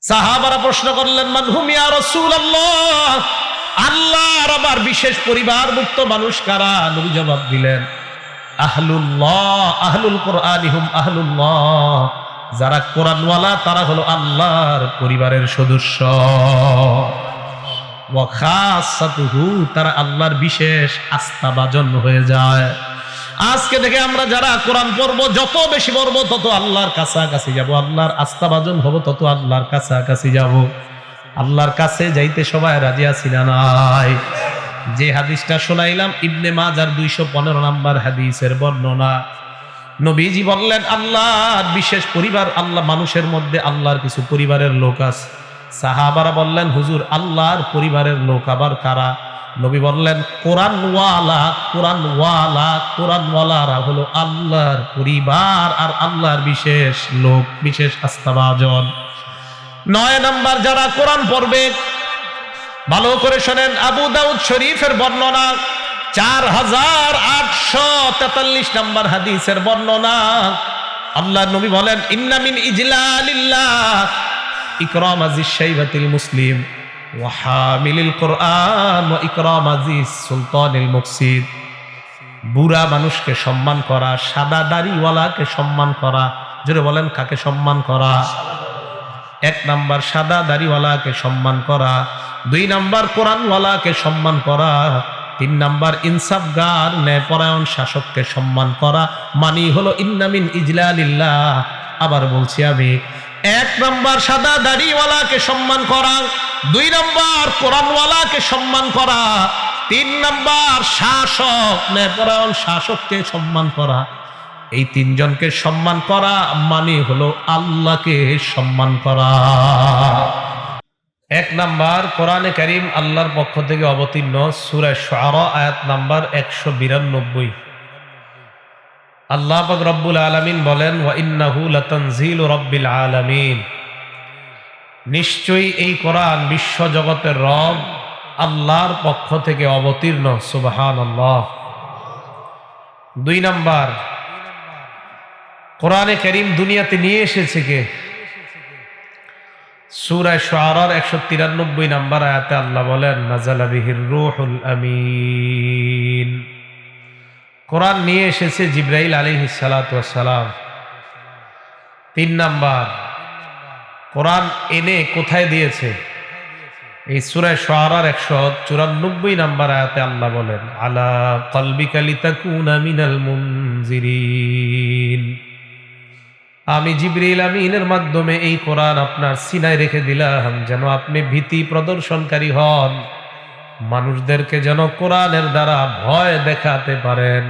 সাহাবারা প্রশ্ন করলেন, মান হুম ইয়া রাসূলুল্লাহ, আল্লাহর আবার বিশেষ পরিবারভুক্ত মানুষ কারা? নবী জবাব দিলেন, আহলুল্লাহ, আহলুল কুরআনি হুম আহলুল্লাহ, যারা কোরআনওয়ালা তারা হলো আল্লাহর পরিবারের সদস্য। ওয়া খাসাতুহু, তারা আল্লাহর বিশেষ আস্থাভাজন হয়ে যায়। আজকে থেকে আমরা যারা কোরআন পড়বো, যত বেশি পড়বো তত আল্লাহর কাছাকাছি যাব, আল্লাহর আস্থাভাজন হব, তত আল্লাহর কাছাকাছি যাব। আল্লাহর কাছে যাইতে সবাই রাজি আছি না নাই? যে হাদিসটা শোনাইলাম ইবনে মাজার 215 নম্বর হাদিসের বর্ণনা। নবীজি বললেন, আল্লাহর বিশেষ পরিবার, আল্লাহ মানুষের মধ্যে আল্লাহর কিছু পরিবারের লোক আছে। সাহাবারা বললেন, হুজুর আল্লাহর পরিবারের লোক আবার কারা? নবী বললেন, কোরআনওয়ালা, কোরআনওয়ালা, কোরআনওয়ালারা হলো আল্লাহর পরিবার আর আল্লাহর বিশেষ লোক, বিশেষ আস্থাভাজন। 9 নম্বর, যারা কোরআন পড়বে, ভালো করে শোনেন, আবু দাউদ শরীফের বর্ণনা 4843 নম্বর হাদিসের বর্ণনা। আল্লাহর নবী বলেন, ইন্না মিন ইজলালিল্লাহ ইকরাম আজিজ শাইবাতিল মুসলিম ওয়া হামিলিল কুরআন ওয়া ইকরাম আজিজ সুলতানিল মুকসিদ। বুড়া মানুষকে সম্মান করা, সাদা দাড়িওয়ালাকে সম্মান করা। জোরে বলেন, কাকে সম্মান করা? 1 নাম্বার সাদা দাড়িওয়ালাকে সম্মান করা, 2 নাম্বার কোরআনওয়ালাকে সম্মান করা, 3 নাম্বার ইনসাফগার ন্যায়পরায়ণ শাসককে সম্মান করা। মানি হলো ইন্না মিন ইজলালিল্লাহ। আবার বলছি আমি, 1 নাম্বার সাদা দাড়িওয়ালাকে সম্মান করা, 2 নাম্বার কোরআনওয়ালাকে সম্মান করা, 3 নাম্বার শাসক ন্যায়পরায়ণ শাসককে সম্মান করা। এই 3 জনকে সম্মান করা মানে হলো আল্লাহকে সম্মান করা। 1 নাম্বার, কোরআনে কারীম আল্লাহর পক্ষ থেকে অবতীর্ণ সূরা শুআরা আয়াত নাম্বার 192। আল্লাহ পাক রব্বুল আলামিন বলেন, ওয়া ইন্নাহু লাতানজিলু রাব্বিল আলামিন, নিশ্চয়ই এই কোরআন বিশ্ব জগতের রব আল্লাহর পক্ষ থেকে অবতীর্ণ। সুবহানাল্লাহ। 2 নাম্বার, কোরআনে কারীম দুনিয়াতে নিয়ে এসেছে কে? সূরা শুআরার 193 নম্বর আয়াতে আল্লাহ বলেন, নাযালা বিহির রূহুল আমিন, কোরআন নিয়ে এসেছে জিবরাইল আলাইহিস সালাতু ওয়াস সালাম। 3 নাম্বার, কোরআন এনে কোথায় দিয়েছে? এই সূরা শুআরার 194 নম্বর আয়াতে আল্লাহ বলেন, আলা কলবিকা লিতাকুনা মিনাল মুনজিরিন, আমি জিবরিল আমিনের মাধ্যমে এই কোরআন আপনার সিনায় রেখে দিলাম যেন আপনি ভীতি প্রদর্শনকারী হন, মানুষদেরকে যেন কোরআনের দ্বারা ভয় দেখাতে পারেন।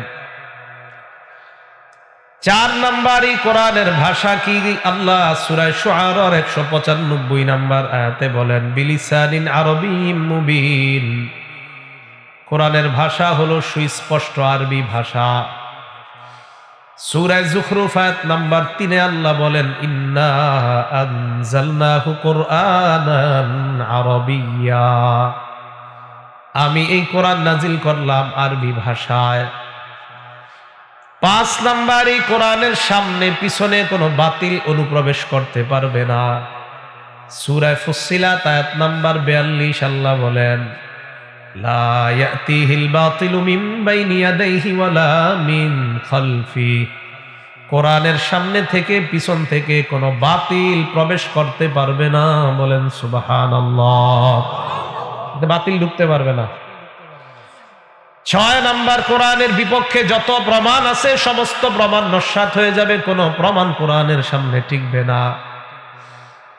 4 নাম্বার, এই কোরআনের ভাষা কি? আল্লাহ সূরা শুআরার 195 নম্বর আয়াতে বলেন, বিলিসানিন আরবিয়্যিম মুবিন, কোরআনের ভাষা হলো সুস্পষ্ট আরবি ভাষা। সূরা যুখরুফ আয়াত নাম্বার 3 আল্লাহ বলেন, ইন্না আনজালনাহু কুরআনান আরাবিয়্যা, আমি এই কোরআন নাজিল করলাম আরবি ভাষায়। 5 নাম্বার, এই কোরআনের সামনে পিছনে কোনো বাতিল অনুপ্রবেশ করতে পারবে না। সূরা ফুসসিলাত আয়াত নাম্বার 42 আল্লাহ বলেন, লা ইয়াতিহিল বাতিলু মিন বাইনি ইয়াদাইহি ওয়ালা মিন খালফি, কোরআনের সামনে থেকে পিছন থেকে কোনো বাতিল প্রবেশ করতে পারবে না। বলেন সুবহানাল্লাহ। বাতিল ঢুকতে পারবে না। 6 নাম্বার, কোরআনের বিপক্ষে যত প্রমাণ আছে সমস্ত প্রমাণ নস্যাৎ হয়ে যাবে, কোনো প্রমাণ কোরআনের সামনে টিকবে না।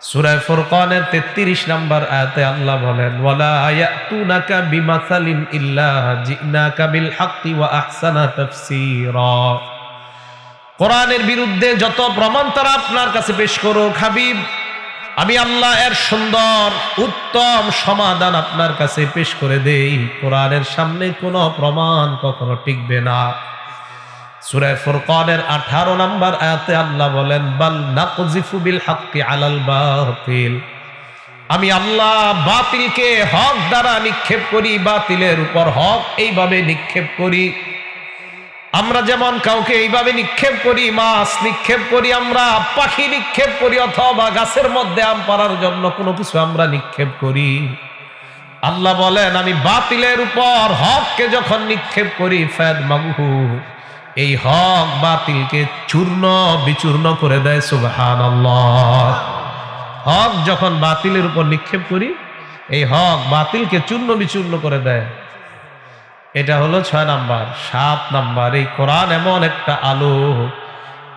সূরা ফুরকানের 33 নাম্বার আয়াতে আল্লাহ বলেন, ওয়ালা ইয়াতুনাকা বিমাসালিন ইল্লা জিনাকা বিল হাক্কি ওয়া আহসানা তাফসীরা, কোরআনের বিরুদ্ধে যত প্রমাণ তারা আপনার কাছে পেশ করুক হাবিব, আমি আল্লাহ এর সুন্দর উত্তম সমাধান আপনার কাছে পেশ করে দেই, কোরআনের সামনে কোনো প্রমাণ কখনো টিকবে না। সূরা ফুরকানের 18 নম্বর আয়াতে আল্লাহ বলেন, বাল নাকযিফু বিল হাক্কি আলাল বাতিল, আমি আল্লাহ বাতিলকে হক দ্বারা নিক্ষেপ করি, বাতিলের উপর হক এইভাবে নিক্ষেপ করি। আমরা যেমন কাউকে এইভাবে নিক্ষেপ করি, মাছ নিক্ষেপ করি, আমরা পাখি নিক্ষেপ করি, অথবা গাছের মধ্যে আম পাড়ার জন্য কোনো কিছু আমরা নিক্ষেপ করি, আল্লাহ বলেন আমি বাতিলের উপর হককে যখন নিক্ষেপ করি ফাদমাগহু, এই হক বাতিলকে চূর্ণ বিচূর্ণ করে দেয়। সুবহানাল্লাহ। হক যখন বাতিলের উপর নিক্ষেপ করি, এই হক বাতিলকে চূর্ণ বিচূর্ণ করে দেয়। এটা হলো 6 নাম্বার। 7 নাম্বার, এই কোরআন এমন একটা আলো,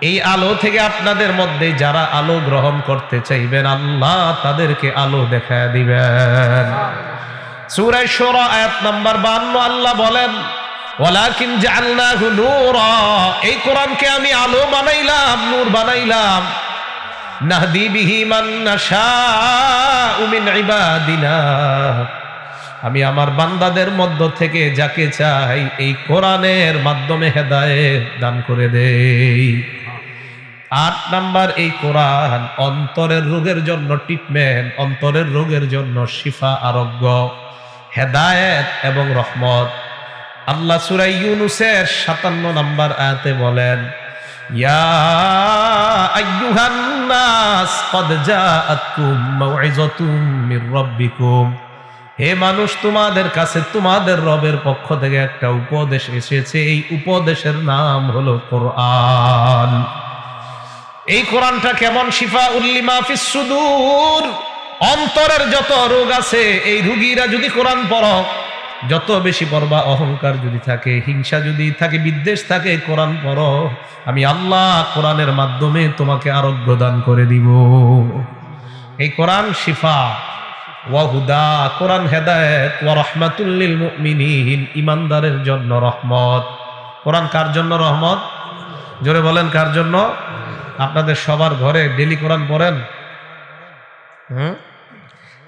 এই আলো থেকে আপনাদের মধ্যে যারা আলো গ্রহণ করতে চাইবেন আল্লাহ তাদেরকে আলো দেখায় দিবেন। সূরা শুরা আয়াত নাম্বার 52 আল্লাহ বলেন ওয়ালাকিন জাআলনাহু নূরা, এই কোরআনকে আমি আলো বানাইলাম, নূর বানাইলাম। নাহদি বিহি মান নাশাউ মিন ইবাদিনা, আমি আমার বান্দাদের মধ্য থেকে যাকে চাই এই কোরআনের মাধ্যমে হেদায়েত দান করে দেই। 8 নাম্বার, এই কোরআন অন্তরের রোগের জন্য ট্রিটমেন্ট, অন্তরের রোগের জন্য শিফা, আরোগ্য, হেদায়েত এবং রহমত। আল্লাহ সূরা ইউনূসের 57 নাম্বার আয়াতে বলেন ইয়া আইয়ুহান নাস ক্বাদ জাআতকুম মাউইযাতুম মির রাব্বিকুম, হে মানুষ তোমাদের কাছে তোমাদের রবের পক্ষ থেকে একটা উপদেশ এসেছে, এই উপদেশের নাম হলো কোরআন। এই কোরআনটা কেমন? শিফাউল লিমা ফিস সুদূর, অন্তরের যত রোগ আছে এই রোগীরা যদি কোরআন পড়ো, যত বেশি পড়বা, অহংকার যদি থাকে, হিংসা যদি থাকে, বিদ্বেষ থাকে, কোরআন পড়ো, আমি আল্লাহ কোরআনের মাধ্যমে তোমাকে আরোগ্য দান করে দিব। এই কোরআন শিফা ওয়া হুদা, কোরআন হেদায়েত, ওয়া রাহমাতুল লিল মুমিনিন, ঈমানদারের জন্য রহমত। কোরআন কার জন্য রহমত? জোরে বলেন কার জন্য? আপনাদের সবার ঘরে ডেলি কোরআন পড়েন?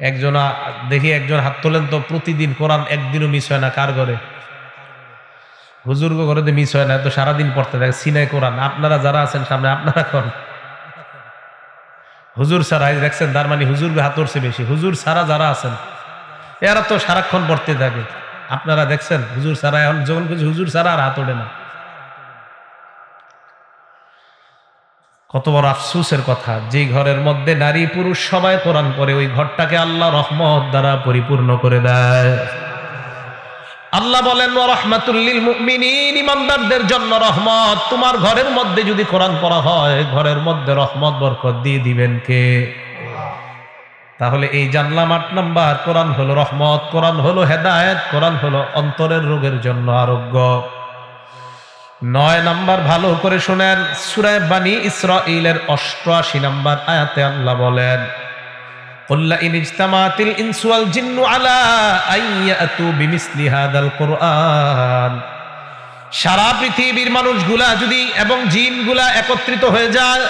একজন দেখি, একজন হাত তোলেন তো। প্রতিদিন কোরআন একদিনও মিস হয় না কার ঘরে? হুজুর ঘরে তো মিস হয় না, তো সারাদিন পড়তে থাকে সিনাই কোরআন। আপনারা যারা আছেন সামনে, আপনারা কোন হুজুর ছাড়া দেখছেন, তার মানে হুজুর হাত উঠছে বেশি। হুজুর ছাড়া যারা আছেন এরা তো সারাক্ষণ পড়তে থাকে। আপনারা দেখছেন হুজুর ছাড়া, এখন যখন কিছু হুজুর ছাড়া আর হাত ওঠে না। কত বড় আফসোসের কথা, যে ঘরের মধ্যে নারী পুরুষ সবাই কোরআন পড়ে, ওই ঘরটাকে আল্লাহ রহমত দ্বারা পরিপূর্ণ করে দেয়। আল্লাহ বলেন ওয়া রাহমাতুল লিল মুমিনিন, ঈমানদারদের জন্য রহমত। তোমার ঘরের মধ্যে যদি কোরআন পড়া হয়, ঘরের মধ্যে রহমত বরকত দিয়ে দিবেন কে? তাহলে এই জানলাম 8 নাম্বার, কোরআন হলো রহমত, কোরআন হলো হেদায়েত, কোরআন হলো অন্তরের রোগের জন্য আরোগ্য। 9 নাম্বার, ভালো করে শুনেন, সূরা বানী ইসরাঈলের 88 নাম্বার আয়াতে আল্লাহ বলেন কুল লা ইন ইজতামাতিল ইনসু ওয়াল জিন্নু আলা আন ইয়াতু বিমিসলি হাদাল কুরআন, সারা পৃথিবীর মানুষগুলা যদি এবং জিনগুলা একত্রিত হয়ে যায়,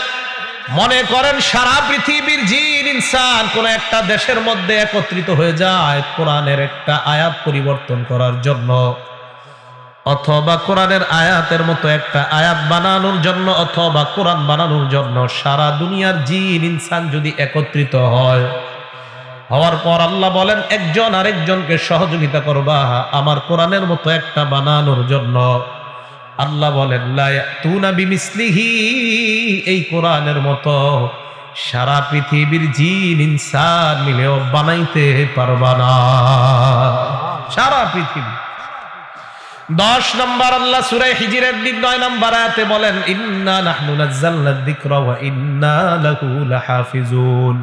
মনে করেন সারা পৃথিবীর জিন ইনসান কোন একটা দেশের মধ্যে একত্রিত হয়ে যায় কোরআনের একটা আয়াত পরিবর্তন করার জন্য, অথবা কোরআনের আয়াতের মতো একটা আয়াত বানানোর জন্য, অথবা কোরআন বানানোর জন্য সারা দুনিয়ার জিন ইনসান যদি একত্রিত হয়, হওয়ার পর আল্লাহ বলেন একজন আরেকজনকে সহযোগিতা করবা আমার কোরআনের মতো একটা বানানোর জন্য, আল্লাহ বলেন লা ইয়াতুনা বিমিসলিহি, এই কোরআনের মতো সারা পৃথিবীর জিন ইনসান মিলেও বানাইতে পারবা না, সারা পৃথিবী। 10 নম্বর, আল্লাহ সূরা হিজরের 9 নম্বর আয়াতে বলেন ইন্না নাহনু নাযালনা যিকরা ওয়া ইন্না লাহু লাহাফিজুন,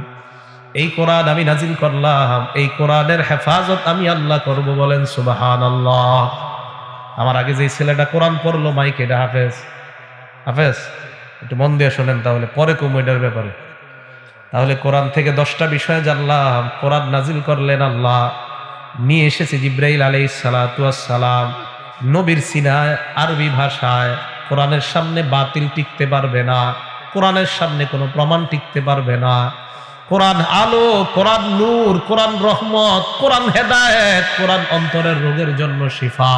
এই কোরআন আমি নাজিল করলাম, এই কোরআনের হেফাজত আমি আল্লাহ করব। বলেন সুবহানাল্লাহ। আমার আগে যে ছেলেটা কোরআন পড়লো মাইকে, এটা হাফেজ। হাফেজ একটু মন দিয়ে শোনেন, তাহলে পরে কমেডার ব্যাপারে। তাহলে কোরআন থেকে 10টা বিষয় জানলাম। কোরআন নাজিল করলেন আল্লাহ, নিয়ে এসেছে জিবরাইল আলাইহিস সালাতু ওয়াস সালাম, নবীর সিনায় আরবি ভাষায়। কোরআনের সামনে বাতিল টিকতে পারবে না, কোরআনের সামনে কোনো প্রমাণ টিকতে পারবে না। কোরআন আলো, কোরআন নূর, কোরআন রহমত, কোরআন হেদায়েত, কোরআন অন্তরের রোগের জন্য শিফা।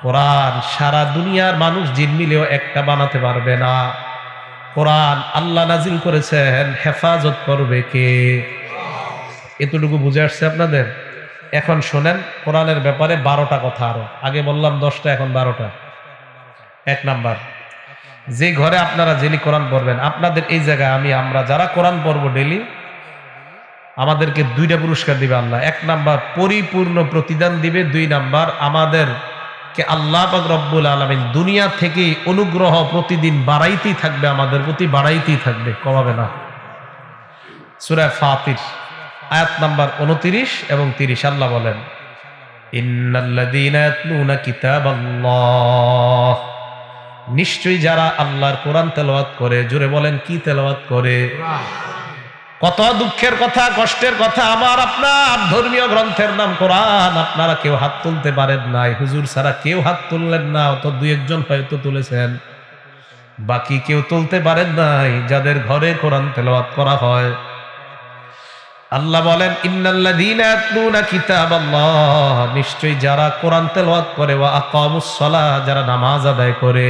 কোরআন সারা দুনিয়ার মানুষ জিন মিলেও একটা বানাতে পারবে না। কোরআন আল্লাহ নাজিল করেছেন, হেফাজত করবে কে? এতটুকু বুঝে আসছে আপনাদের? এখন শোনেন কোরআনের ব্যাপারে 12টা কথা, আরো আগে বললাম 10টা, এখন 12টা। এক নাম্বার, যে ঘরে আপনারা ডেলি কোরআন পড়বেন, আপনাদের এই জায়গায় আমরা যারা কোরআন পড়ব ডেলি, আমাদেরকে 2টা পুরস্কার দিবে আল্লাহ। এক নাম্বার পরিপূর্ণ প্রতিদান দিবে, 2 নাম্বার আমাদেরকে আল্লাহ পাক রব্বুল আলামিন দুনিয়া থেকে অনুগ্রহ প্রতিদিন বাড়াইতেই থাকবে, আমাদের প্রতি বাড়াইতেই থাকবে, কমাবে না। সূরা ফাতির আয়াত নাম্বার 29 এবং 30 আল্লাহ বলেন, ইন্নাল্লাযীনা ইয়াতলুনা কিতাবাল্লাহ, নিশ্চয়ই যারা আল্লাহর কোরআন তেলাওয়াত করে, জোরে বলেন কি তেলাওয়াত করে? কত দুঃখের কথা, কষ্টের কথা, আমার আপনার ধর্মীয় গ্রন্থের নাম কোরআন, আপনারা কেউ হাত তুলতে পারেন নাই, হুজুর ছাড়া কেউ হাত তুললেন না, অত 2-1 হয়তো তুলেছেন, বাকি কেউ তুলতে পারেন নাই যাদের ঘরে কোরআন তেলাওয়াত করা হয়। আল্লাহ বলেন, ইন্নাল্লাযীনা ইয়াতলুনা কিতাবাল্লাহ, নিশ্চয়ই যারা কোরআন তেলাওয়াত করে, ওয়া আকামুস সালাহ, যারা নামাজ আদায় করে,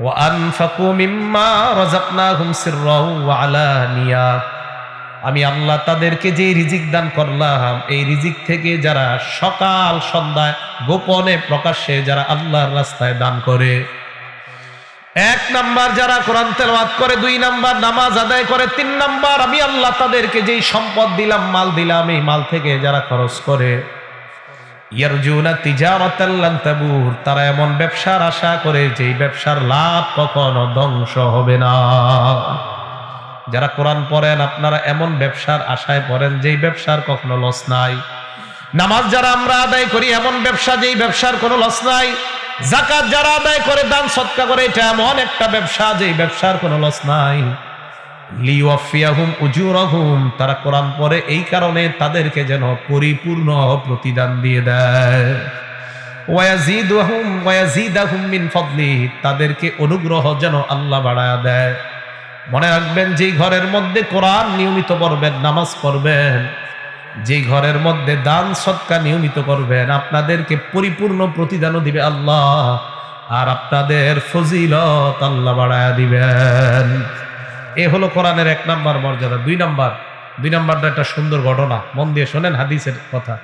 ওয়া আনফাকু মিম্মা রাযাকনাহুম সিররাও ওয়া আলানিয়া, আমি আল্লাহ তাদেরকে যে রিজিক দান করলাম, এই রিজিক থেকে যারা সকাল সন্ধ্যায় গোপনে প্রকাশ্যে যারা আল্লাহর রাস্তায় দান করে, 1 নাম্বার যারা কোরআন তেলাওয়াত করে, 2 নাম্বার নামাজ আদায় করে, 3 নাম্বার আমি আল্লাহ তাদেরকে যেই সম্পদ দিলাম, মাল দিলাম, এই মাল থেকে যারা খরচ করে, ইয়ারজুনা তিজারাতাল লান তাবুর, তারা এমন ব্যবসার আশা করে যেই ব্যবসার লাভ কখনো ধ্বংস হবে না। যারা কোরআন পড়েন আপনারা এমন ব্যবসার আশায় পড়েন যেই ব্যবসার কখনো লস নাই। নামাজ যারা আমরা আদায় করি এমন ব্যবসা যেই ব্যবসার কোনো লস নাই। যাকাত যারা আদায় করে, দান সদকা করে, এটা এমন একটা ব্যবসা যেই ব্যবসার কোনো লস নাই। লিওয়াফিয়াহুম উজুরাহুম, তারা কোরআন পড়ে এই কারণে তাদেরকে যেন পরিপূর্ণ প্রতিদান দিয়ে দেয়। ওয়ায়াজিদাহুম মিন ফাদলি, তাদেরকে অনুগ্রহ যেন আল্লাহ বাড়ায়া দেয়। মনে রাখবেন, যেই ঘরের মধ্যে কোরআন নিয়মিত পড়বেন, নামাজ পড়বেন, যেই ঘরের মধ্যে দান সদকা নিয়মিত করবেন, আপনাদেরকে পরিপূর্ণ প্রতিদানও দিবে আল্লাহ, আর আপনাদের ফজিলত আল্লাহ বাড়ায়া দিবেন। এ হলো কোরআনের 1 নাম্বার মর্যাদা। 2 নাম্বারটা একটা সুন্দর ঘটনা, মন দিয়ে শোনেন হাদিসের কথা।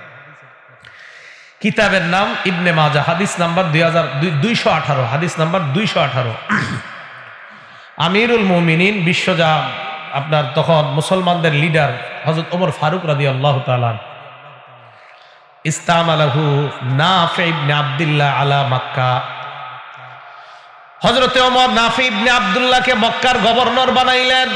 কিতাবের নাম ইবনে মাজাহ, হাদিস নাম্বার 2218, হাদিস নাম্বার 218। আমিরুল মুমিনিন, বিশ্বজা আপনার তখন মুসলমানদের লিডার হযরত ওমর ফারুক রাদিয়াল্লাহু তাআলা, ইস্তামালাহু নাফি ইবনে আব্দুল্লাহ আলা মক্কা, হযরতে ওমর নাফি ইবনে আব্দুল্লাহকে মক্কার গভর্নর বানাইলেন।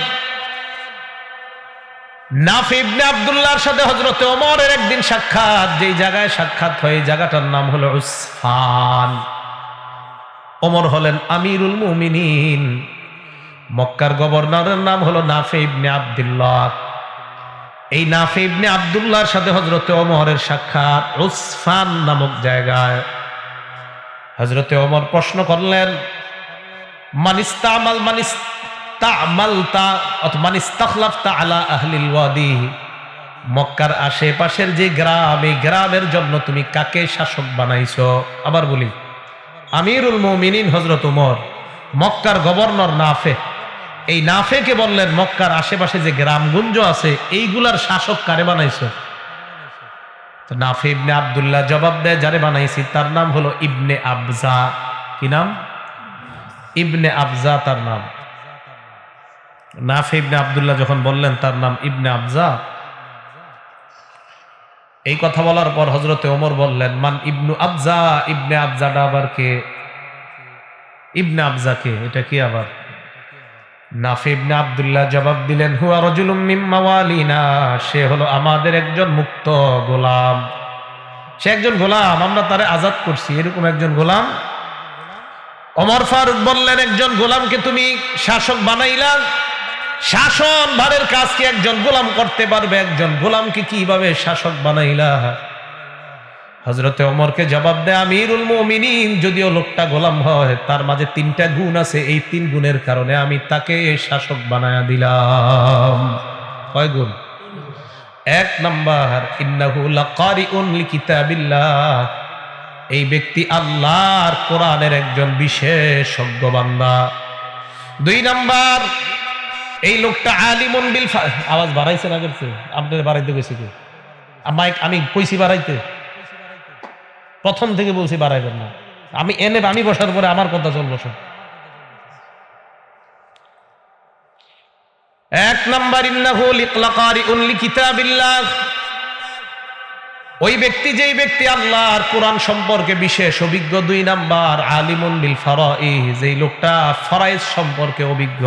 নাফি ইবনে আব্দুল্লাহর সাথে হযরতে ওমরের একদিন সাক্ষাৎ, যেই জায়গায় সাক্ষাৎ হয় জায়গাটার নাম হলো উসফান। ওমর হলেন আমিরুল মুমিনিন, মক্কার গভর্নরের নাম হলো নাফি ইবনে আব্দুল্লাহ। এই নাফি ইবনে আব্দুল্লাহর সাথে হযরতে ওমরের সাক্ষাৎ উসফান নামক জায়গায়। হযরতে ওমর প্রশ্ন করলেন, মক্কার আশেপাশের যে গ্রাম, এই গ্রামের জন্য তুমি কাকে শাসক বানাইছো? আবার বলি, আমিরুল মুমিনিন হযরত ওমর, মক্কার গভর্নর নাফে, এই নাফেকে বললেন মক্কার আশেপাশে যে গ্রামগুঞ্জ আছে এইগুলার শাসক কারে বানাইছো? তো নাফি ইবনে আব্দুল্লাহ জবাব দেয়, যারে বানাইছি তার নাম হলো ইবনে আবজা। কি নাম? ইবনে আবজা তার নাম। নাফি ইবনে আব্দুল্লাহ যখন বললেন তার নাম ইবনে আবজা, এই কথা বলার পর হযরতে ওমর বললেন, মান ইবনু আবজা, ইবনে আবজাটা আবার কে? ইবনে আবজা কে? এটা কি আবার? নাফি ইবনে আব্দুল্লাহ জবাব দিলেন, হুয়া রাজুলুম মিন মাওয়ালিনা, সে হলো আমাদের একজন মুক্ত গোলাম, সে একজন গোলাম, আমরা তারে আজাদ করছি, এরকম একজন গোলাম। ওমর ফারুক বললেন, একজন গোলামকে তুমি শাসক বানাইলা, শাসন ভারের কাজ কি একজন গোলাম করতে পারবে? একজন গোলামকে কিভাবে শাসক বানাইলা? হযরতে ওমরকে জবাব দেয়, আমিরুল মুমিনিন, যদিও লোকটা গোলাম হয়, তার মাঝে 3টা গুণ আছে, এই 3 গুণের কারণে আমি তাকে শাসক বানায়া দিলাম। কয় গুণ? 1 নাম্বার, ইন্নাহু লাকারিউন লিকিতাবিল্লাহ, এই ব্যক্তি আল্লাহর কোরআনের একজন বিশেষজ্ঞ বান্দা। 2 নাম্বার, এই লোকটা আলিমুন বিল, আওয়াজ বাড়াইছে না করছে? আপনাদের বাড়াইতে গেছে কি? মাইক আমি কইছি বাড়াইতে, প্রথম থেকে বলছি বাড়াইবেন না, আমি বসার পরে আমার কথা চলবো সব। এক নাম্বার, ইন্নাহু লাকারিউন লিকিতাবিল্লাহ, ওই ব্যক্তি যেই ব্যক্তি আল্লাহর কোরআন সম্পর্কে বিশেষ অভিজ্ঞ। দুই নাম্বার, আলিমুন বিল ফারাইজ, যেই লোকটা ফরাইজ সম্পর্কে অভিজ্ঞ।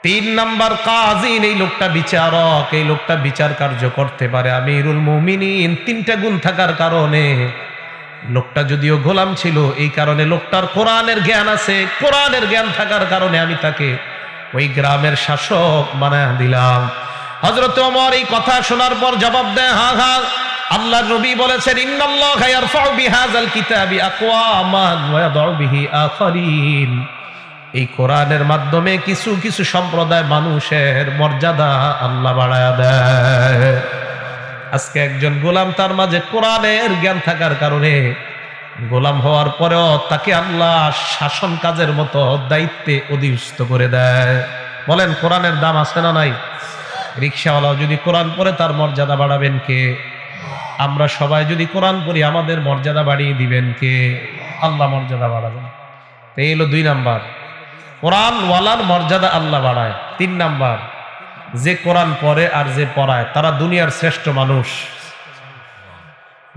তিন নাম্বার, কাযিন, এই লোকটা বিচারক, এই লোকটা বিচার কার্য করতে পারে। আমিরুল মুমিনিন, তিনটা গুণ থাকার কারণে লোকটা যদিও গোলাম ছিল, এই কারণে লোকটার কোরআনের জ্ঞান আছে। কোরআনের জ্ঞান থাকার কারণে আমি তাকে ওই গ্রামের শাসক বানায় দিলাম। হযরত ওমর এই কথা শোনার পর জবাব দেয়, হ্যাঁ হ্যাঁ, আল্লাহর নবী বলেছেন, ইন্নাল্লাহা ইয়ারফাউ বিহাযাল কিতাবি আকওয়ামান ওয়া ইয়াদউ বিহি আখারিন, এই কোরআনের মাধ্যমে কিছু কিছু সম্প্রদায় মানুষের মর্যাদা আল্লাহ বাড়ায়া দেয়। আজকে একজন গোলাম, তার মাঝে কোরআনের জ্ঞান থাকার কারণে গোলাম হওয়ার পরেও তাকে আল্লাহ শাসন কাজের মতো দায়িত্বে অধিষ্ঠিত করে দেয়। বলেন কোরআনের দাম আছে না নাই? রিকশাওয়ালাও যদি কোরআন পড়ে তার মর্যাদা বাড়াবেন কে? আমরা সবাই যদি কোরআন পড়ি আমাদের মর্যাদা বাড়িয়ে দিবেন কে? আল্লাহ মর্যাদা বাড়াবেন। এই হলো দুই নাম্বার, কোরআন ওয়ালার মর্যাদা আল্লাহ বাড়ায়। তিন নাম্বার, যে কোরআন পড়ে আর যে পড়ায় তারা দুনিয়ার শ্রেষ্ঠ মানুষ।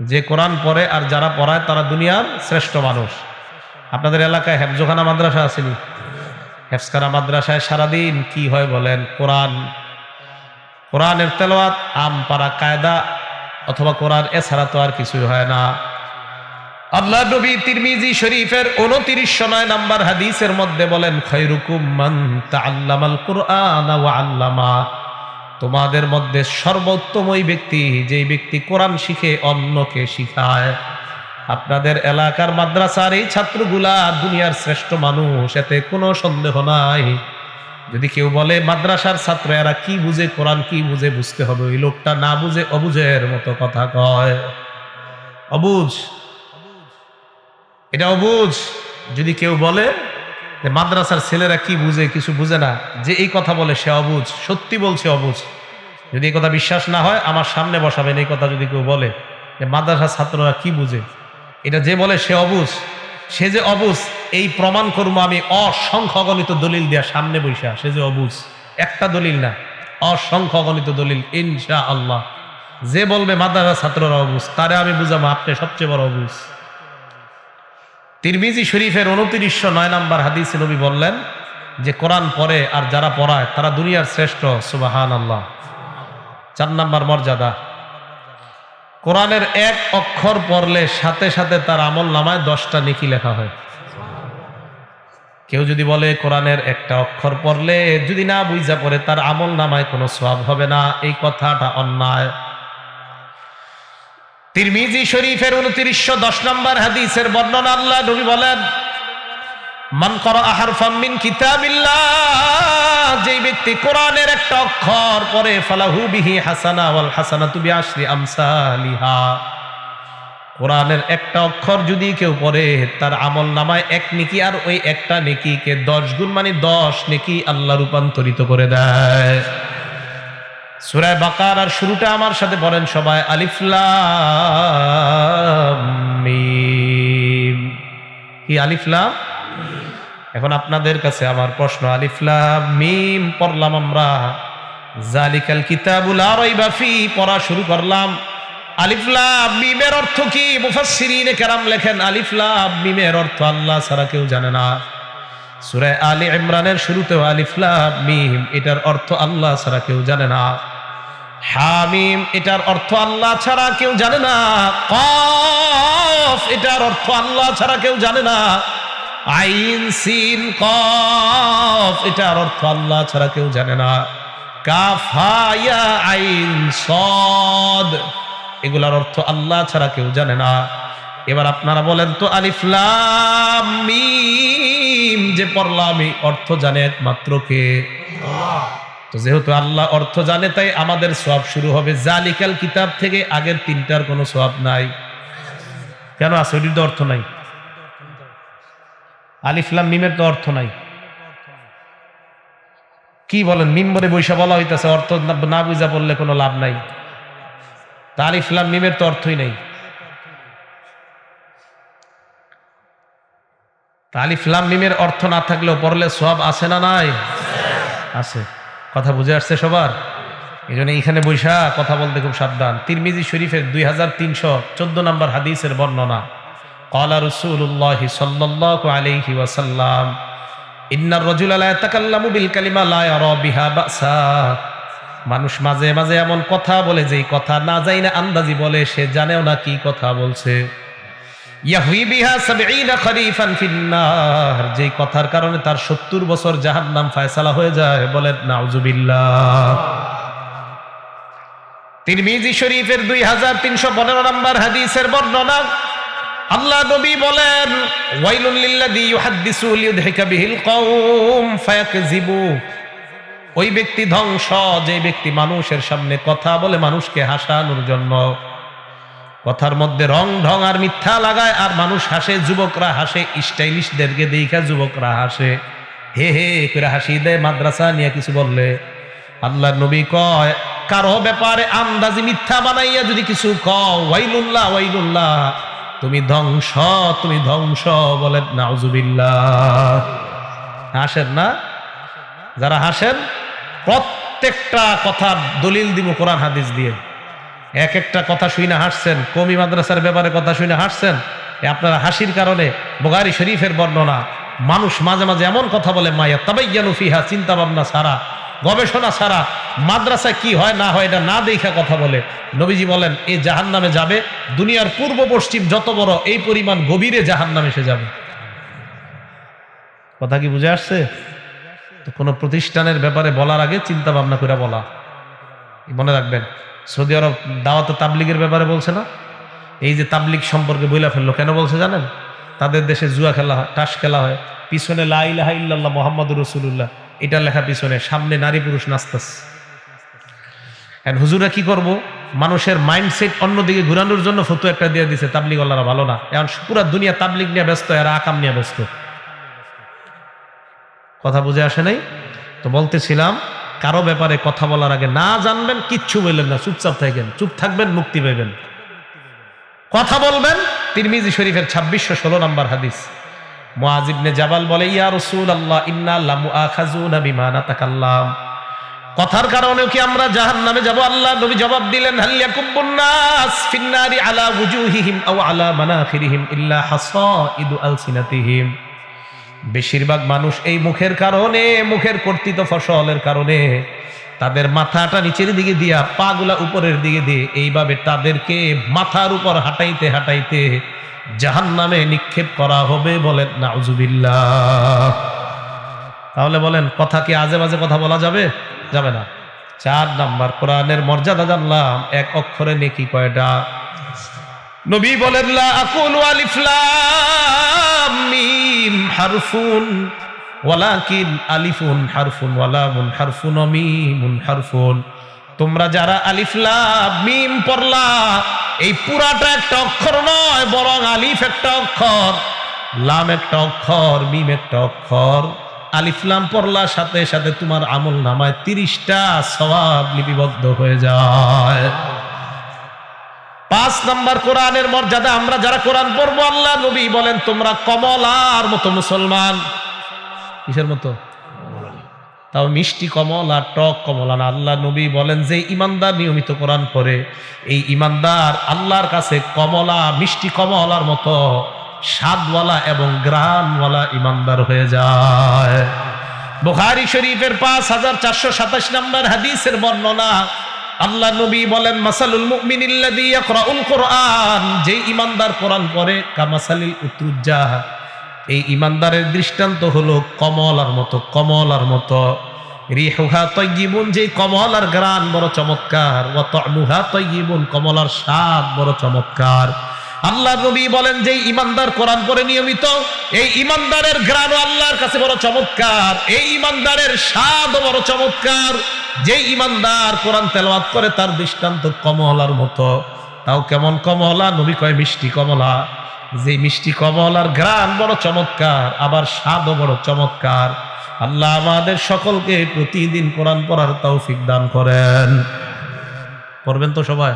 যে কোরআন পড়ে আর যারা পড়ায় তারা দুনিয়ার শ্রেষ্ঠ মানুষ। আপনাদের এলাকায় হেফজখানা মাদ্রাসা আসেনি? হেফজখানা মাদ্রাসায় সারাদিন কি হয় বলেন? কোরআনের তেলাওয়াত, আম পারা কায়দা অথবা কোরআন, এছাড়া তো আর কিছুই হয় না। আল্লাহ নবী তিরমিজি শরীফের 2909 নাম্বার হাদিসের মধ্যে বলেন, খায়রুকুম মান তাআল্লামাল কুরআন ওয়া আল্লামা, তোমাদের মধ্যে সর্বোত্তম ওই ব্যক্তি যেই ব্যক্তি কোরআন শিখে অন্যকে শিখায়। আপনাদের এলাকার মাদ্রাসার এই ছাত্রগুলা দুনিয়ার শ্রেষ্ঠ মানুষ, এতে কোনো সন্দেহ নাই। যদি কেউ বলে মাদ্রাসার ছাত্র এরা কি বুঝে, কোরআন কি বুঝে, বুঝতে হবে ওই লোকটা না বুঝে অবুঝের মতো কথা কয়। অবুঝ, এটা অবুঝ। যদি কেউ বলে মাদ্রাসার ছেলেরা কি বুঝে, কিছু বুঝে না, যে এই কথা বলে সে অবুঝ, সত্যি বলছে অবুঝ। যদি এই কথা বিশ্বাস না হয় আমার সামনে বসাবেন। এই কথা যদি কেউ বলে যে মাদ্রাসার ছাত্ররা কি বুঝে, এটা যে বলে সে অবুঝ। সে যে অবুঝ এই প্রমাণ করবো আমি অসংখ্য অগণিত দলিল দেয়া সামনে বৈশা। সে যে অবুঝ, একটা দলিল না, অসংখ্য অগণিত দলিল ইনশাআল্লাহ। যে বলবে মাদ্রাসার ছাত্ররা অবুঝ, তারে আমি বুঝাবো আপনি সবচেয়ে বড় অবুঝ। তিরমিজি শরীফের 2909 নাম্বার হাদিসে নবী বললেন যে কোরআন পড়ে আর যারা পড়ায় তারা দুনিয়ার শ্রেষ্ঠ। সুবহানাল্লাহ। 4 নাম্বার মর্যাদা, কোরআনের এক অক্ষর পড়লে সাথে সাথে তার আমল নামায় 10টা নেকি লেখা হয়। কেউ যদি বলে কোরআনের একটা অক্ষর পড়লে যদি না বুঝা পড়ে তার আমল নামায় কোনো সওয়াব হবে না, এই কথাটা অন্যায়। তিরমিজি শরীফের 2910 নাম্বার হাদিসের বর্ণনা, আল্লাহ নবী বলেন, মান ক্বারাআ হারফাম মিন কিতাবিল্লাহ, যেই ব্যক্তি কোরআনের একটা অক্ষর পড়ে, ফালাহু বিহি হাসানা ওয়াল হাসানাতু বিআশরি আমসালিহা, কোরআনের একটা অক্ষর যদি কেউ পড়ে তার আমল নামায় 1 নেকি, আর ওই একটা নেকিকে 10 গুণ মানে 10 নেকি আল্লাহ রূপান্তরিত করে দেয়। সূরা বাকারার শুরুটা আমার সাথে পড়েন সবাই, আলিফ লাম মিম। কি আলিফ লাম? এখন আপনাদের কাছে আমার প্রশ্ন, আলিফ লাম মিম পড়লাম আমরা, যালিকাল কিতাবু লা রাইবা ফি পড়া শুরু করলাম। আলিফ লাম মিমের অর্থ কি? মুফাসসিরিনে কেরাম লেখেন আলিফ লাম মিমের অর্থ আল্লাহ ছাড়া কেউ জানে না। সূরা আলে ইমরানের শুরুতেও আলিফ লাম মিম, এটার অর্থ আল্লাহ ছাড়া কেউ জানে না। হামিম, এটার অর্থ আল্লাহ ছাড়া কেউ জানে না। কফ, এটার অর্থ আল্লাহ ছাড়া কেউ জানে না। আইন সিন কফ, এটার অর্থ আল্লাহ ছাড়া কেউ জানে না। কাফ হা ইয়া আইন সদ, এগুলার অর্থ আল্লাহ ছাড়া কেউ জানে না। এবার আপনারা বলেন তো, আলিফ লাম মিম যে পড়লাম এই অর্থ জানে একমাত্র কে? আল্লাহ। তো যেহেতু আল্লাহ অর্থ জানে, তাই আমাদের সওয়াব শুরু হবে জালিকাল কিতাব থেকে। আগের 3টার কোনো সওয়াব নাই। কেন আছে? ওইটির তো অর্থ নাই। আলিফ লাম মিমের তো অর্থ নাই। কি বলেন? মিম বলে বৈশা বলা হইতেছে, অর্থ না বুঝা বললে কোনো লাভ নাই। তা আলিফ লাম মিমের তো অর্থই নাই। আলিফ লাম মিমের অর্থ না থাকলেও পড়লে সওয়াব আছে না নাই? আছে। কথা বুঝে আসছে সবার? এই জন্য এইখানে বৈশা কথা বলতে খুব সাবধান। তিরমিজি শরীফের 2314 নম্বর হাদিসের বর্ণনা, ক্বালা রাসূলুল্লাহ সাল্লাল্লাহু আলাইহি ওয়াসাল্লাম ইন্নার রাজুলা লা ইয়াতাকাল্লামু বিল কালিমা লা ইয়ারা বিহা বাসা। মানুষ মাঝে মাঝে এমন কথা বলে যেই কথা না যাই না আন্দাজি বলে, সে জানেও না কি কথা বলছে। ইয়াহউই বিহা 70 খরিফান ফিন্নার, যেই কথার কারণে তার 70 বছর জাহান্নাম ফয়সালা হয়ে যায়। বলেন নাউজুবিল্লাহ। তিরমিজি শরীফের 2315 নম্বর হাদিসের বর্ণনা, আল্লাহ নবী বলেন ওয়াইলুল লিল্লাযী ইউহাদ্দিসু লিইউদহিকা বিহিল কওম ফায়াকযিবু। ওই ব্যক্তি ধ্বংস যে ব্যক্তি মানুষের সামনে কথা বলে মানুষকে হাসানোর জন্য, কথার মধ্যে রং ঢং আর মিথ্যা লাগায়, আর মানুষ হাসে, যুবকরা হাসে, স্টাইলিশদেরকে দেখা যুবকরা হাসে, হে হে করে হাসি দেয় মাদ্রাসা নিয়ে কিছু বললে। আল্লাহ নবী কয় কারো ব্যাপারে আন্দাজি মিথ্যা বানাইয়া যদি কিছু কও, ওয়াইলুল্লাহ ওয়াইলুল্লাহ, তুমি ধ্বংস, তুমি ধ্বংস। বলেন নাউজুবিল্লাহ। হাসেন না? যারা হাসেন প্রত্যেকটা কথার দলিল দিব কোরআন হাদিস দিয়ে। এক একটা কথা শুনে হাসছেন, কমি মাদ্রাসার ব্যাপারে কথা শুনে হাসছেন, আপনারা হাসির কারণে বুখারী শরীফের বর্ণনা, মানুষ মাঝে মাঝে এমন কথা বলে মায়া তাবায়্যানু ফিহা, চিন্তা ভাবনা ছাড়া, গবেষণা ছাড়া মাদ্রাসায় কি হয় না হয় এটা না দেখা কথা বলে। নবীজি বলেন এই জাহান্নামে যাবে, দুনিয়ার পূর্ব পশ্চিম যত বড় এই পরিমাণ গভীরে জাহান্নামে এসে যাবে। কথা কি বুঝে আসছে? তো কোনো প্রতিষ্ঠানের ব্যাপারে বলার আগে চিন্তা ভাবনা করে বলা। মনে রাখবেন, সৌদি আরব দাওয়াত তাবলিগের ব্যাপারে বলছে না, এই যে তাবলিগ সম্পর্কে বইলা ফেললো, কেন বলছে জানেন? তাদের দেশে জুয়া খেলা হয়, তাস খেলা হয়, পিছনে লা ইলাহা ইল্লাল্লাহ মুহাম্মাদুর রাসূলুল্লাহ এটা লেখা, পিছনে, সামনে নারী পুরুষ নাচতাছে। এখন হুজুরা কি করব? মানুষের মাইন্ডসেট অন্যদিকে ঘুরানোর জন্য ফতোয়া একটা দিয়ে দিছে তাবলিগওয়ালারা ভালো না। এখন পুরো দুনিয়া তাবলিগ নিয়ে ব্যস্ত, এরা আকাম নিয়ে ব্যস্ত। কথা বুঝে আসে নাই? তো বলতেছিলাম, কারো ব্যাপারে কথা বলার আগে না জানবেন কিচ্ছু বললেন না, চুপচাপ থাকেন, চুপ থাকবেন, মুক্তি পাইবেন। কথা বলবেন। তিরমিজি শরীফের 2616 নম্বর হাদিস, মুআয ইবনে জাবাল বলে ইয়া রাসূলুল্লাহ ইন্না লামুআখাযুনা বিমা নাতাকাল্লাম, কথার কারণেও কি আমরা জাহান্নামে যাব? আল্লাহ নবী জবাব দিলেন হাল ইয়াকুব্বুন নাস ফিন্নারি আলা ওয়ুজুহিহিম আও আলা মানাখিরিহিম ইল্লা হাসাইদু আলসিনাতিহিম। বেশিরভাগ মানুষ এই মুখের কারণে, মুখের কর্তৃত ফসলের কারণে তাদের মাথাটা নিচের দিকে দিয়া, পাগুলা উপরের দিকে দিয়ে, এইভাবে তাদেরকে মাথার উপর হাঁটাইতে হাঁটাইতে জাহান্নামে নিক্ষেপ করা হবে। বলেন নাউজুবিল্লাহ। তাহলে বলেন কথা কি আজে বাজে কথা বলা যাবে? যাবে না। 4 নাম্বার, কোরআনের মর্যাদা জানলাম, এক অক্ষরে নেকি কয়টা? নবী বলেন লা আকুলু আলিফ লাম মিম হারফুন ওয়ালাকিন আলিফুন হারফুন ওয়া লামুন হারফুন ওয়া মিমুন হারফুন। তোমরা যারা আলিফ লাম মিম পড়লা, এই পুরাটা একটা অক্ষর নয়, বরং আলিফ একটা অক্ষর, লাম একটা অক্ষর, মিম একটা অক্ষর। আলিফ লাম পড়লার সাথে সাথে তোমার আমল নামায় 30টা সওয়াব লিপিবদ্ধ হয়ে যায়। 5 নাম্বার, কোরআনের মর্যাদা, আমরা যারা কোরআন পড়বো, আল্লাহ নবী বলেন তোমরা কমলার মতো মুসলমান। কিসের মতো? তাও মিষ্টি কমলা, টক কমলা না। আল্লাহ নবী বলেন যে ইমানদার নিয়মিত কোরআন পড়ে, এই ইমানদার আল্লাহর কাছে কমলা, মিষ্টি কমলার মতো স্বাদওয়ালা এবং গ্রানওয়ালা ইমানদার হয়ে যায়। বুখারী শরীফের 5427 নম্বর হাদিসের বর্ণনা, আল্লাহ নবী বলেন মাসালুল মুমিনিল্লাযী ইয়াকরাউল কুরআন, যে ইমানদার কোরআন পড়ে, কামাসালিল উতুজ্জাহ, এই ইমানদারের দৃষ্টান্ত হলো কমলার মতো, কমলার মতো। রিহুহা তাইয়িবুন, যে কমলার ঘ্রাণ বড় চমৎকার, ওয়া তা'মুহা তাইয়িবুন, কমলার স্বাদ বড় চমৎকার। আল্লাহ নবী বলেন যে ইমানদার কোরআন পড়ে নিয়মিত, এই ইমানদারের ঘ্রাণও আল্লাহর কাছে বড় চমৎকার, এই ইমানদারের স্বাদও বড় চমৎকার। যে ইমানদার কোরআন তেলাওয়াত করে তার দৃষ্টান্ত কমলার মতো। তাও কেমন কমলা? নবী কয় মিষ্টি কমলা। যে মিষ্টি কমলার ঘ্রাণ বড় চমৎকার, আবার স্বাদও বড় চমৎকার। আল্লাহ আমাদের সকলকে প্রতিদিন কোরআন পড়ার তৌফিক দান করেন। পড়বেন তো সবাই?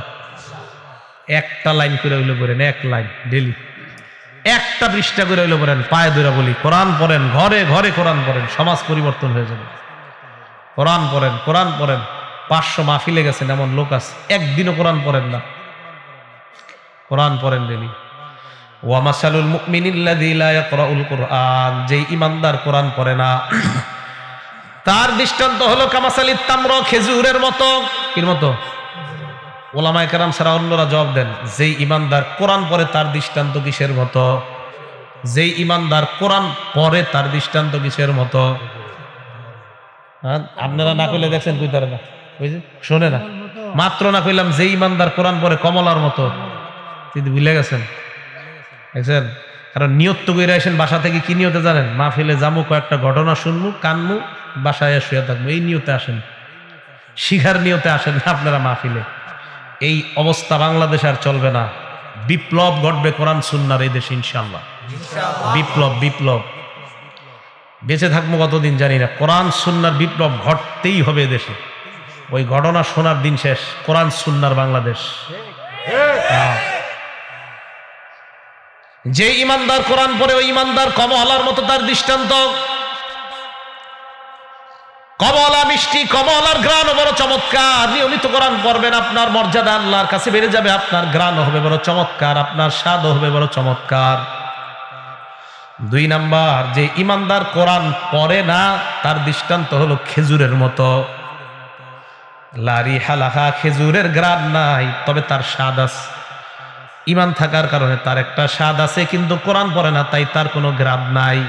একটা লাইন করে হইলে পড়েন, এক লাইন ডেলি। একটা পৃষ্ঠা করে হইলে পড়েন, পায়ে ধরে বলি কোরআন পড়েন, ঘরে ঘরে কোরআন পড়েন, সমাজ পরিবর্তন হয়ে যাবে। কোরআন পড়েন, কোরআন পড়েন। 500 মাহফিলে গেছেন এমন লোক আছে একদিনও কোরআন পড়েন না। কোরআন পড়েন ডেলি। ওয়া মাসালুল মুমিনিল্লাযী লা ইয়াকরাউল কুরআন, যে ঈমানদার কোরআন পড়ে না তার দৃষ্টান্ত হলো কামাসালিত তামর, খেজুরের মতো। কির মতো? ওলামায়ে কেরাম ছাড়া অন্যরা জবাব দেন। যেই ঈমানদার কোরআন পড়ে তার দৃষ্টান্ত কিসের মতো? যেই ঈমানদার কোরআন পড়ে তার দৃষ্টান্ত কিসের মতো? আপনারা না কইলে দেখছেন কইতারে না, বুঝছেন? শোনে না, মাত্র না কইলাম যে ঈমানদার কোরআন পড়ে কমলার মতো। কিন্তু ভুলে গেছেন, দেখছেন? কারণ নিয়ত তো কইরা আসেন বাসা থেকে, কি নিয়তে জানেন? মাহফিলে যামু, কয়েকটা ঘটনা শুনবো, কানমু, বাসায় শুয়ে থাকবো, এই নিয়তে আসেন। শিখার নিয়তে আসেন না আপনারা মাহফিলে। এই অবস্থা বাংলাদেশ আর চলবে না। বিপ্লব ঘটবে কোরআন সুন্নাহর এই দেশে ইনশাআল্লাহ। বিপ্লব, বিপ্লব। বেঁচে থাকবো কতদিন জানি না, কোরআন সুন্নাহর বিপ্লব ঘটতেই হবে দেশে। ওই ঘটনা শোনার দিন শেষ। কোরআন সুন্নাহর বাংলাদেশ। যে ঈমানদার কোরআন পড়ে ওই ঈমানদার কমলার মতো, তার দৃষ্টান্ত। কমলা মিষ্টি, কমলার ঘ্রাণ বড় চমৎকার। নিয়মিত কোরআন পড়বেন, আপনার মর্যাদা আল্লাহর কাছে বেড়ে যাবে, আপনার ঘ্রাণ হবে বড় চমৎকার, আপনার স্বাদ হবে বড় চমৎকার। 2 নাম্বার, যে ঈমানদার কোরআন পড়ে না তার দৃষ্টান্ত হলো খেজুরের মতো। লারি হালাহা, খেজুরের ঘ্রাণ নাই, তবে তার স্বাদ আছে। ঈমান থাকার কারণে তার একটা স্বাদ আছে, কিন্তু কোরআন পড়ে না তাই তার কোনো ঘ্রাণ নাই।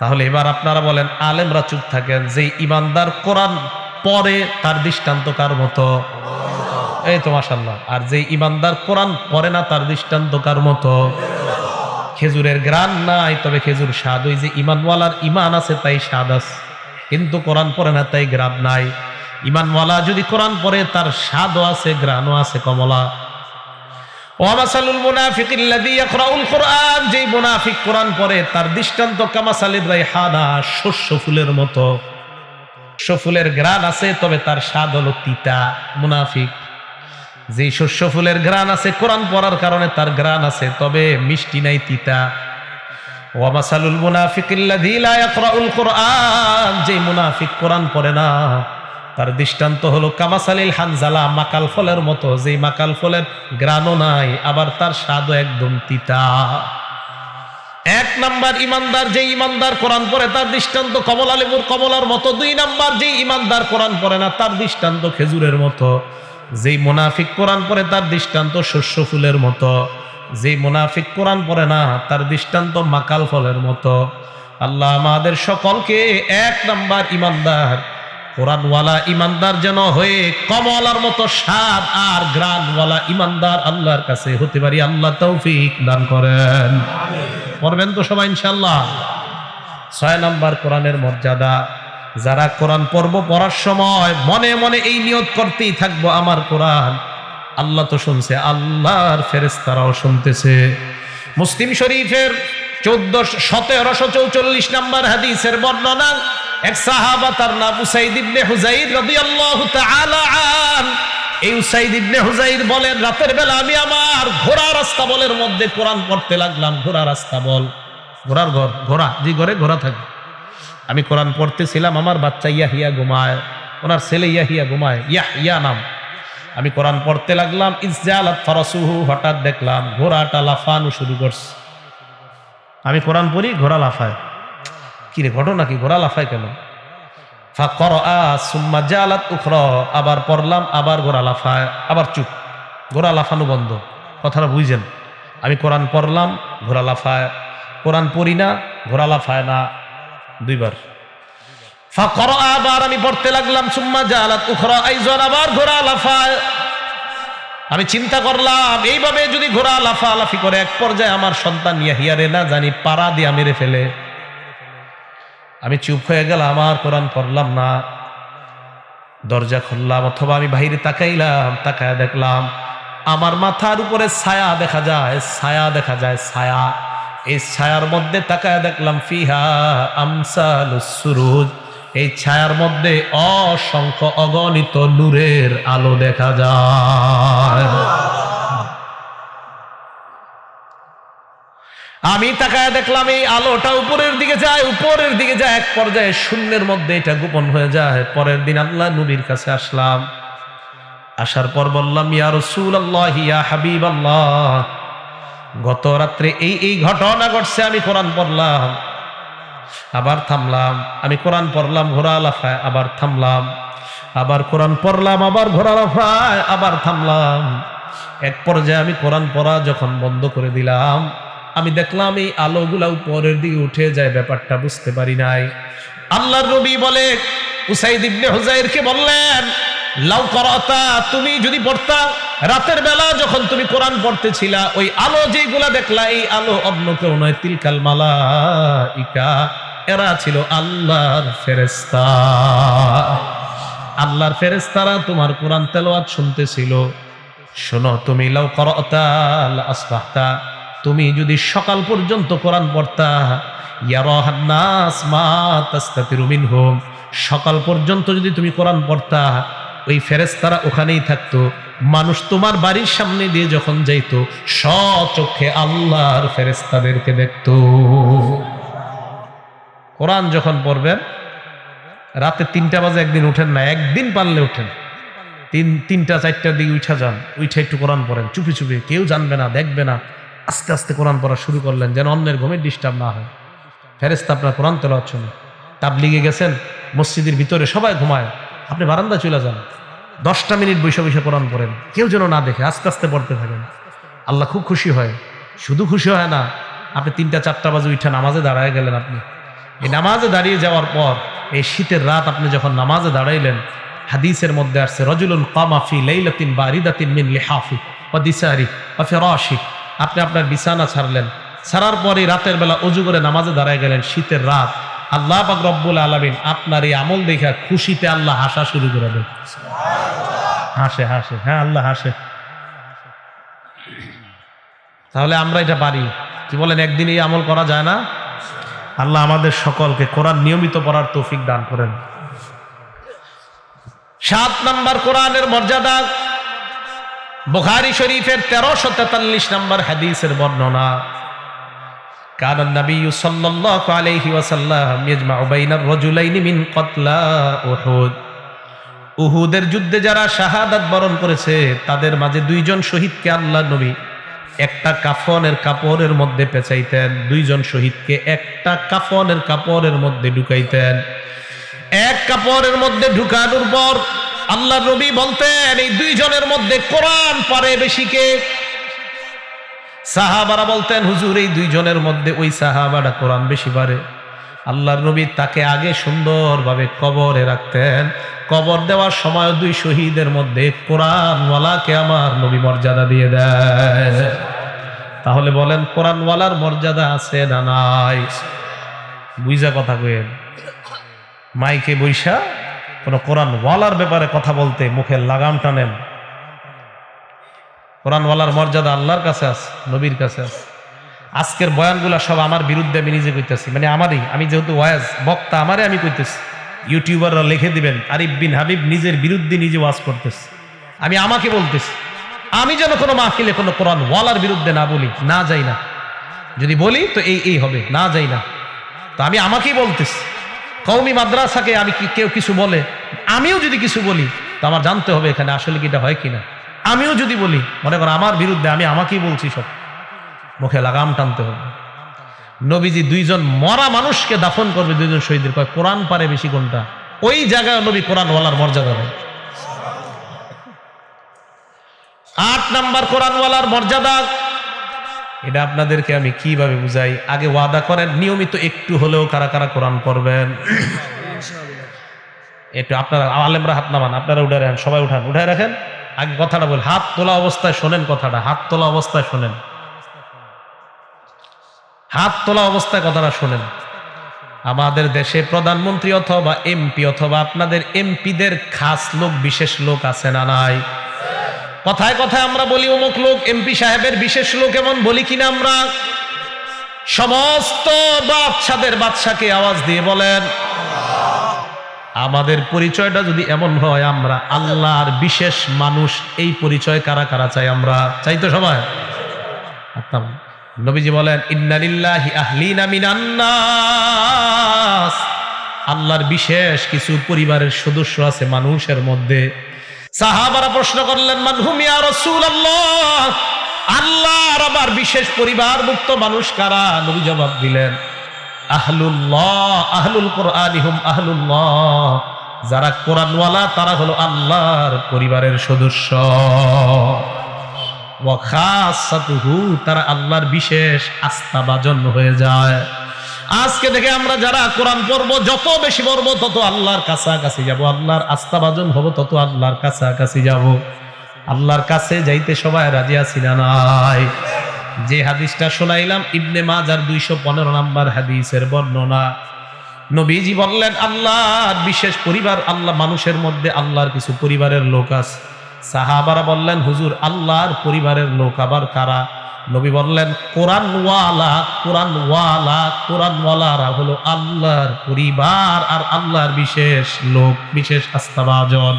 তাহলে এবার আপনারা বলেন, আলেমরা চুপ থাকেন, যে ঈমানদার কোরআন পড়ে তার দৃষ্টান্ত কার মতো? এই তো মাশাআল্লাহ। আর যে ঈমানদার কোরআন পড়ে না তার দৃষ্টান্ত কার মতো? খেজুরের ঘ্রাণ নাই, তবে খেজুর স্বাদ। ওই যে ঈমানওয়ালার ঈমান আছে তাই স্বাদ আছে, কিন্তু কোরআন পড়ে না তাই ঘ্রাণ নাই। ঈমানওয়ালা যদি কোরআন পড়ে তার স্বাদও আছে, ঘ্রাণও আছে। কমলা। ওয়া মাসালুল মুনাফিকিল্লাযী ইয়াকরাউল কুরআন, যেই মুনাফিক কোরআন পড়ে তার দৃষ্টান্ত কামাসালির রাইহানা, শস্য ফুলের মতো। শস্য ফুলের ঘ্রাণ আছে, তবে তার স্বাদ হলো তিতা। মুনাফিক। যেই শস্য ফুলের ঘ্রাণ আছে, কোরআন পড়ার কারণে তার ঘ্রাণ আছে, তবে মিষ্টি নাই, তিতা। ওয়া মাসালুল মুনাফিকিল্লাযী লা ইয়াকরাউল কুরআন, যেই মুনাফিক কোরআন পড়ে না তার দৃষ্টান্ত হলো কামাসালিল হানজালা, মাকাল ফলের মতো। যেই মাকাল ফলের ঘ্রাণও নাই, আবার তার স্বাদও একদম তিতা। 1 নাম্বার ঈমানদার, যে ঈমানদার কোরআন পড়ে তার দৃষ্টান্ত কমলা লেবুর কমলার মতো। 2 নাম্বার, যে ঈমানদার কোরআন পড়ে না তার দৃষ্টান্ত খেজুরের মতো। যেই মুনাফিক কোরআন পড়ে তার দৃষ্টান্ত শস্য ফুলের মতো। যেই মুনাফিক কোরআন পড়ে না তার দৃষ্টান্ত মাকাল ফলের মতো। আল্লাহ আমাদের সকলকে 1 নাম্বার ঈমানদার, কোরআনওয়ালা ঈমানদার যেন হয়ে কমলার মতো স্বাদ আর ঘ্রাণওয়ালা ঈমানদার আল্লাহর কাছে হতে পারি। আল্লাহ তৌফিক দান করেন। পড়বেন তো সবাই ইনশাআল্লাহ। 6 নাম্বার, কোরআনের মর্যাদা। যারা কোরআন পড়ব, পড়ার সময় মনে মনে এই নিয়ত করতেই থাকবো, আমার কোরআন আল্লাহ তো শুনছে, আল্লাহর ফেরেশতারাও শুনতেছে। মুসলিম শরীফের 1744 নাম্বার হাদিসের বর্ণনা। এক সাহাবা, তার নাম উসাইদ ইবনে হুযাইর রাদিয়াল্লাহু তাআলা আন। এই উসাইদ ইবনে হুযাইর বলেন, রাতের বেলা আমি আমার ঘোড়ার আস্তাবলের মধ্যে কোরআন পড়তে লাগলাম। ঘোড়ার আস্তাবল, ঘোড়ার ঘর, ঘোড়া যে ঘরে ঘোড়া থাকে। আমি কোরআন পড়তেছিলাম, আমার বাচ্চা ইয়াহিয়া ঘুমায়, ওনার ছেলে ইয়াহিয়া ঘুমায়, ইয়াহিয়া নাম। আমি কোরআন পড়তে লাগলাম। ইসজালাত ফারাসুহু, হঠাৎ দেখলাম ঘোড়াটা লাফানো শুরু করছে। আমি কোরআন পড়ি, ঘোড়া লাফায়। কি রে, ঘটনা কি? ঘোড়া লাফায় কেন? ফাকরা সুম্মা জালাত উখরা, আবার পড়লাম, আবার ঘোড়া লাফায়, আবার চুপ। ঘোড়া লাফানো বন্ধ। কথাটা বুঝেন? আমি কোরআন পড়লাম, ঘোড়া লাফায়। কোরআন পড়ি না, ঘোড়া লাফায় না। 2 বার। ফাকরা, আবার আমি পড়তে লাগলাম, সুম্মা জালাত উখরা, আইজন, আবার ঘোড়া লাফায়। আমি চিন্তা করলাম, এইভাবে যদি ঘোড়া লাফালাফি করে এক পর্যায়ে আমার সন্তান ইয়াহিয়ারে না জানি পাড়া দিয়া মেরে ফেলে। আমি চুপ হয়ে গেলাম, আমার কোরআন পড়লাম না। দরজা খুললাম, অথবা আমি বাইরে তাকাইলাম, তাকায় দেখলাম আমার মাথার উপরে ছায়া দেখা যায়, ছায়া দেখা যায়, ছায়া। এই ছায়ার মধ্যে তাকায় দেখলাম ফিহা আমসালুস সুরুজ, এই ছায়ার মধ্যে অসংখ্য অগণিত নূরের আলো দেখা যায়। আমি তাকায় দেখলাম এই আলোটা উপরের দিকে যায়, উপরের দিকে যায়, এক পর্যায়ে শূন্যের মধ্যে এটা গোপন হয়ে যায়। পরের দিন আল্লাহ নবীর কাছে আসলাম, আসার পর বললাম, ইয়া রাসূলুল্লাহ, ইয়া হাবিবাল্লাহ, গত রাত্রে এই ঘটনা ঘটছে। আমি কোরআন পড়লাম, আবার থামলাম, আমি কোরআন পড়লাম, ঘোড়া লাফায়, আবার থামলাম, আবার কোরআন পড়লাম, আবার ঘোড়া লাফায়, আবার থামলাম। এক পর্যায়ে আমি কোরআন পড়া যখন বন্ধ করে দিলাম, আমি দেখলাম এই আলোগুলা উপরের দিকে উঠে যায়, ব্যাপারটা বুঝতে পারি নাই। আল্লাহর নবী বলে উসাইদ ইবনে হুযাইরকে বললেন, লাউ করাতা, তুমি যদি পড়তা, রাতের বেলা যখন তুমি কোরআন পড়তেছিলা, ওই আলো যেগুলা দেখলা, এই আলো অন্য কেউ নয়, তিলকাল মালাইকা, এরা ছিল আল্লাহর ফেরেশতা। আল্লাহর ফেরেশতারা তোমার কোরআন তেলাওয়াত শুনতেছিল। শোনো, তুমি লাউ করাতা লা আসবাহতা, তুমি যদি সকাল পর্যন্ত কোরআন পড়তা, ইয়ারাহান নাস মা তাস্তাতিরু মিনহুম, সকাল পর্যন্ত যদি তুমি কোরআন পড়তা, ওই ফেরেশতারা ওখানেই থাকতো। মানুষ তোমার বাড়ির সামনে দিয়ে যখন যাইতো, স্বচক্ষে আল্লাহর ফেরেশতাদেরকে দেখতো। কোরআন যখন পড়বেন, রাতে 3টা বাজে একদিন উঠেন না, একদিন পারলে উঠেন, 3টা 4টার দিকে উঠা যান, উঠে একটু কোরআন পড়েন, চুপি চুপি, কেউ জানবে না, দেখবে না, আস্তে আস্তে কোরআন পড়া শুরু করলেন, যেন অন্যের ঘুমের ডিস্টার্ব না হয়। ফেরেশতা আপনার কোরআন তেলাওয়াত শুনে। তাবলিগে গেছেন, মসজিদের ভিতরে সবাই ঘুমায়, আপনি বারান্দা চলে যান, 10টা মিনিট বসে বসে কোরআন পড়েন, কেউ যেন না দেখে, আস্তে আস্তে পড়তে থাকেন। আল্লাহ খুব খুশি হয়। শুধু খুশি হয় না, আপনি 3টা 4টা বাজে উঠে নামাজে দাঁড়ায় গেলেন, আপনি এই নামাজে দাঁড়িয়ে যাওয়ার পর, এই শীতের রাত আপনি যখন নামাজে দাঁড়াইলেন, হাদিসের মধ্যে আসছে, রাজুলুন কামা ফি লাইলাতিন বারিদাতিন মিন লিহাফি ওয়া দিসারি ওয়া ফিরাশি, আপনি আপনার বিছানা ছাড়লেন, ছাড়ার পরে রাতের বেলা ওযু করে নামাজে দাঁড়ায় গেলেন, শীতের রাত, আল্লাহ পাক রব্বুল আলামিন আপনার এই আমল দেখা খুশিতে আল্লাহ হাসা শুরু করে দেন। হাসে হাসে, হ্যাঁ আল্লাহ হাসে। তাহলে আমরা এটা পারি, কি বলেন? একদিন এই আমল করা যায় না? আল্লাহ আমাদের সকলকে কোরআন নিয়মিত পড়ার তৌফিক দান করেন। 7 নম্বর কোরআনের মর্যাদা, বুখারী শরীফের 1343 নম্বর হাদিসের বর্ণনা, কানা নবী সাল্লাল্লাহু আলাইহি ওয়াসাল্লাম ইয়াজমাউ বাইনার রাজুলাইনি মিন কতলা উহুদ, উহুদের যুদ্ধে যারা শাহাদাত বরণ করেছে, তাদের মাঝে 2 জন শহীদকে আল্লাহ নবী একটা কাফনের কাপড়ের মধ্যে পেঁচাইতেন। 2 জন শহীদকে একটা কাফনের কাপড়ের মধ্যে ঢুকাইতেন। এক কাপড়ের মধ্যে ঢুকানোর পর আল্লাহ নবী বলতেন, এই 2 জনের মধ্যে কোরআন পারে বেশি কে? সাহাবারা বলতেন, হুজুর এই 2 জনের মধ্যে ওই সাহাবারা কোরআন বেশি পারে। আল্লাহর নবী তাকে আগে সুন্দরভাবে কবরে রাখতেন। কবর দেওয়ার সময় 2 শহীদের মধ্যে কোরআনওয়ালাকে আমার নবী মর্যাদা দিয়ে দেয়। তাহলে বলেন, কোরআনওয়ালার মর্যাদা আছে না নাই? বুঝা কথা কইেন, মাইকে বৈশা কোন কোরআনওয়ালার ব্যাপারে কথা বলতে মুখে লাগাম টানেন। কোরআনওয়ালার মর্যাদা আল্লাহর কাছে আছে, নবীর কাছে আছে। আজকের বয়ানগুলা সব আমার বিরুদ্ধে আমি নিজে কইতেছি, মানে আমারই, আমি যেহেতু ওয়াজ বক্তা, আমারে আমি কইতেছি। ইউটিউবাররা লিখে দিবেন আরিফ বিন হাবিব নিজের বিরুদ্ধে নিজে ওয়াজ করতেছে, আমি আমাকে বলতেছি। আমি যেন কোনো মাহফিলে কোনো কোরআনওয়ালার বিরুদ্ধে না বলি, না যাই না। যদি বলি তো এই হবে, না যাই না। তো আমি আমাকেই বলতেছি। কওমি মাদ্রাসাকে আমি কেউ কিছু বলে, আমিও যদি কিছু বলি, তো আমার জানতে হবে এখানে আসলে কি এটা হয় কিনা। আমিও যদি বলি, মনে করো আমার বিরুদ্ধে, আমি আমাকেই বলছি, সব মুখে লাগাম টানতে হবে। নবীজি 2 জন মরা মানুষকে দাফন করবে, 2 জন শহীদের, কয় কোরআন পারে বেশি কোনটা? ওই জায়গায় নবী কোরআনওয়ালার মর্যাদা দেয়। 8 নাম্বার কোরআনওয়ালার মর্যাদা, এটা আপনাদেরকে আমি কিভাবে বুঝাই? আগে ওয়াদা করেন নিয়মিত একটু হলেও কারা কারা কোরআন পড়বেন। একটু আপনারা আলেমরা হাত নামান, আপনারা উঠে রাখেন, সবাই উঠান, উঠে রাখেন। আগে কথাটা বল, হাত তোলা অবস্থায় শোনেন কথাটা, হাত তোলা অবস্থায় শোনেন, হাত তোলা অবস্থায় কথাটা শোনেন। আমাদের দেশে প্রধানমন্ত্রী অথবা এমপি অথবা আপনাদের এমপিদের খাস লোক, বিশেষ লোক আছে না নাই? কথায় কথায় আমরা বলি অমুক লোক এমপি সাহেবের বিশেষ লোক, এমন বলি কিনা আমরা? সমস্ত বাদশাদের বাদশাকে আওয়াজ দিয়ে বলেন, আমাদের পরিচয়টা যদি এমন হয় আমরা আল্লাহর বিশেষ মানুষ, এই পরিচয় কারা কারা চাই? আমরা চাই তো সবাই? নবীজি বলেন ইন্না লিল্লাহি আহলিনা মিনান নাস, আল্লাহর বিশেষ কিছু পরিবারের সদস্য আছে মানুষের মধ্যে। সাহাবারা প্রশ্ন করলেন মান হুম ইয়া রাসূলুল্লাহ, আল্লাহর আবার বিশেষ পরিবারভুক্ত মানুষ কারা? নবী জবাব দিলেন আহলুল্লাহ, আহলুল কুরআনি হুম আহলুল্লাহ, যারা কোরআনওয়ালা তারা হলো আল্লাহর পরিবারের সদস্য। ওয়া খাসাতুহু, তারা আল্লাহর বিশেষ আস্থাভাজন হয়ে যায়। আজকে থেকে আমরা যারা কোরআন পড়বো, যত বেশি পড়বো তত আল্লাহর কাছাকাছি যাব, আল্লাহর আস্থাভাজন হব তত আল্লাহর কাছাকাছি যাব। আল্লাহর কাছে যাইতে সবাই রাজি আছি না নাই? যে হাদিসটা শোনাইলাম ইবনে মাজার 215 নম্বর হাদিসের বর্ণনা। নবীজি বললেন আল্লাহর বিশেষ পরিবার, আল্লাহ মানুষের মধ্যে আল্লাহর কিছু পরিবারের লোক আছে। সাহাবারা বললেন হুজুর আল্লাহর পরিবারের লোক আবার কারা? নবী বললেন কোরআনওয়ালা, কোরআনওয়ালা, কোরআনওয়ালারা হলো আল্লাহর পরিবার আর আল্লাহর বিশেষ লোক, বিশেষ আস্থাভাজন।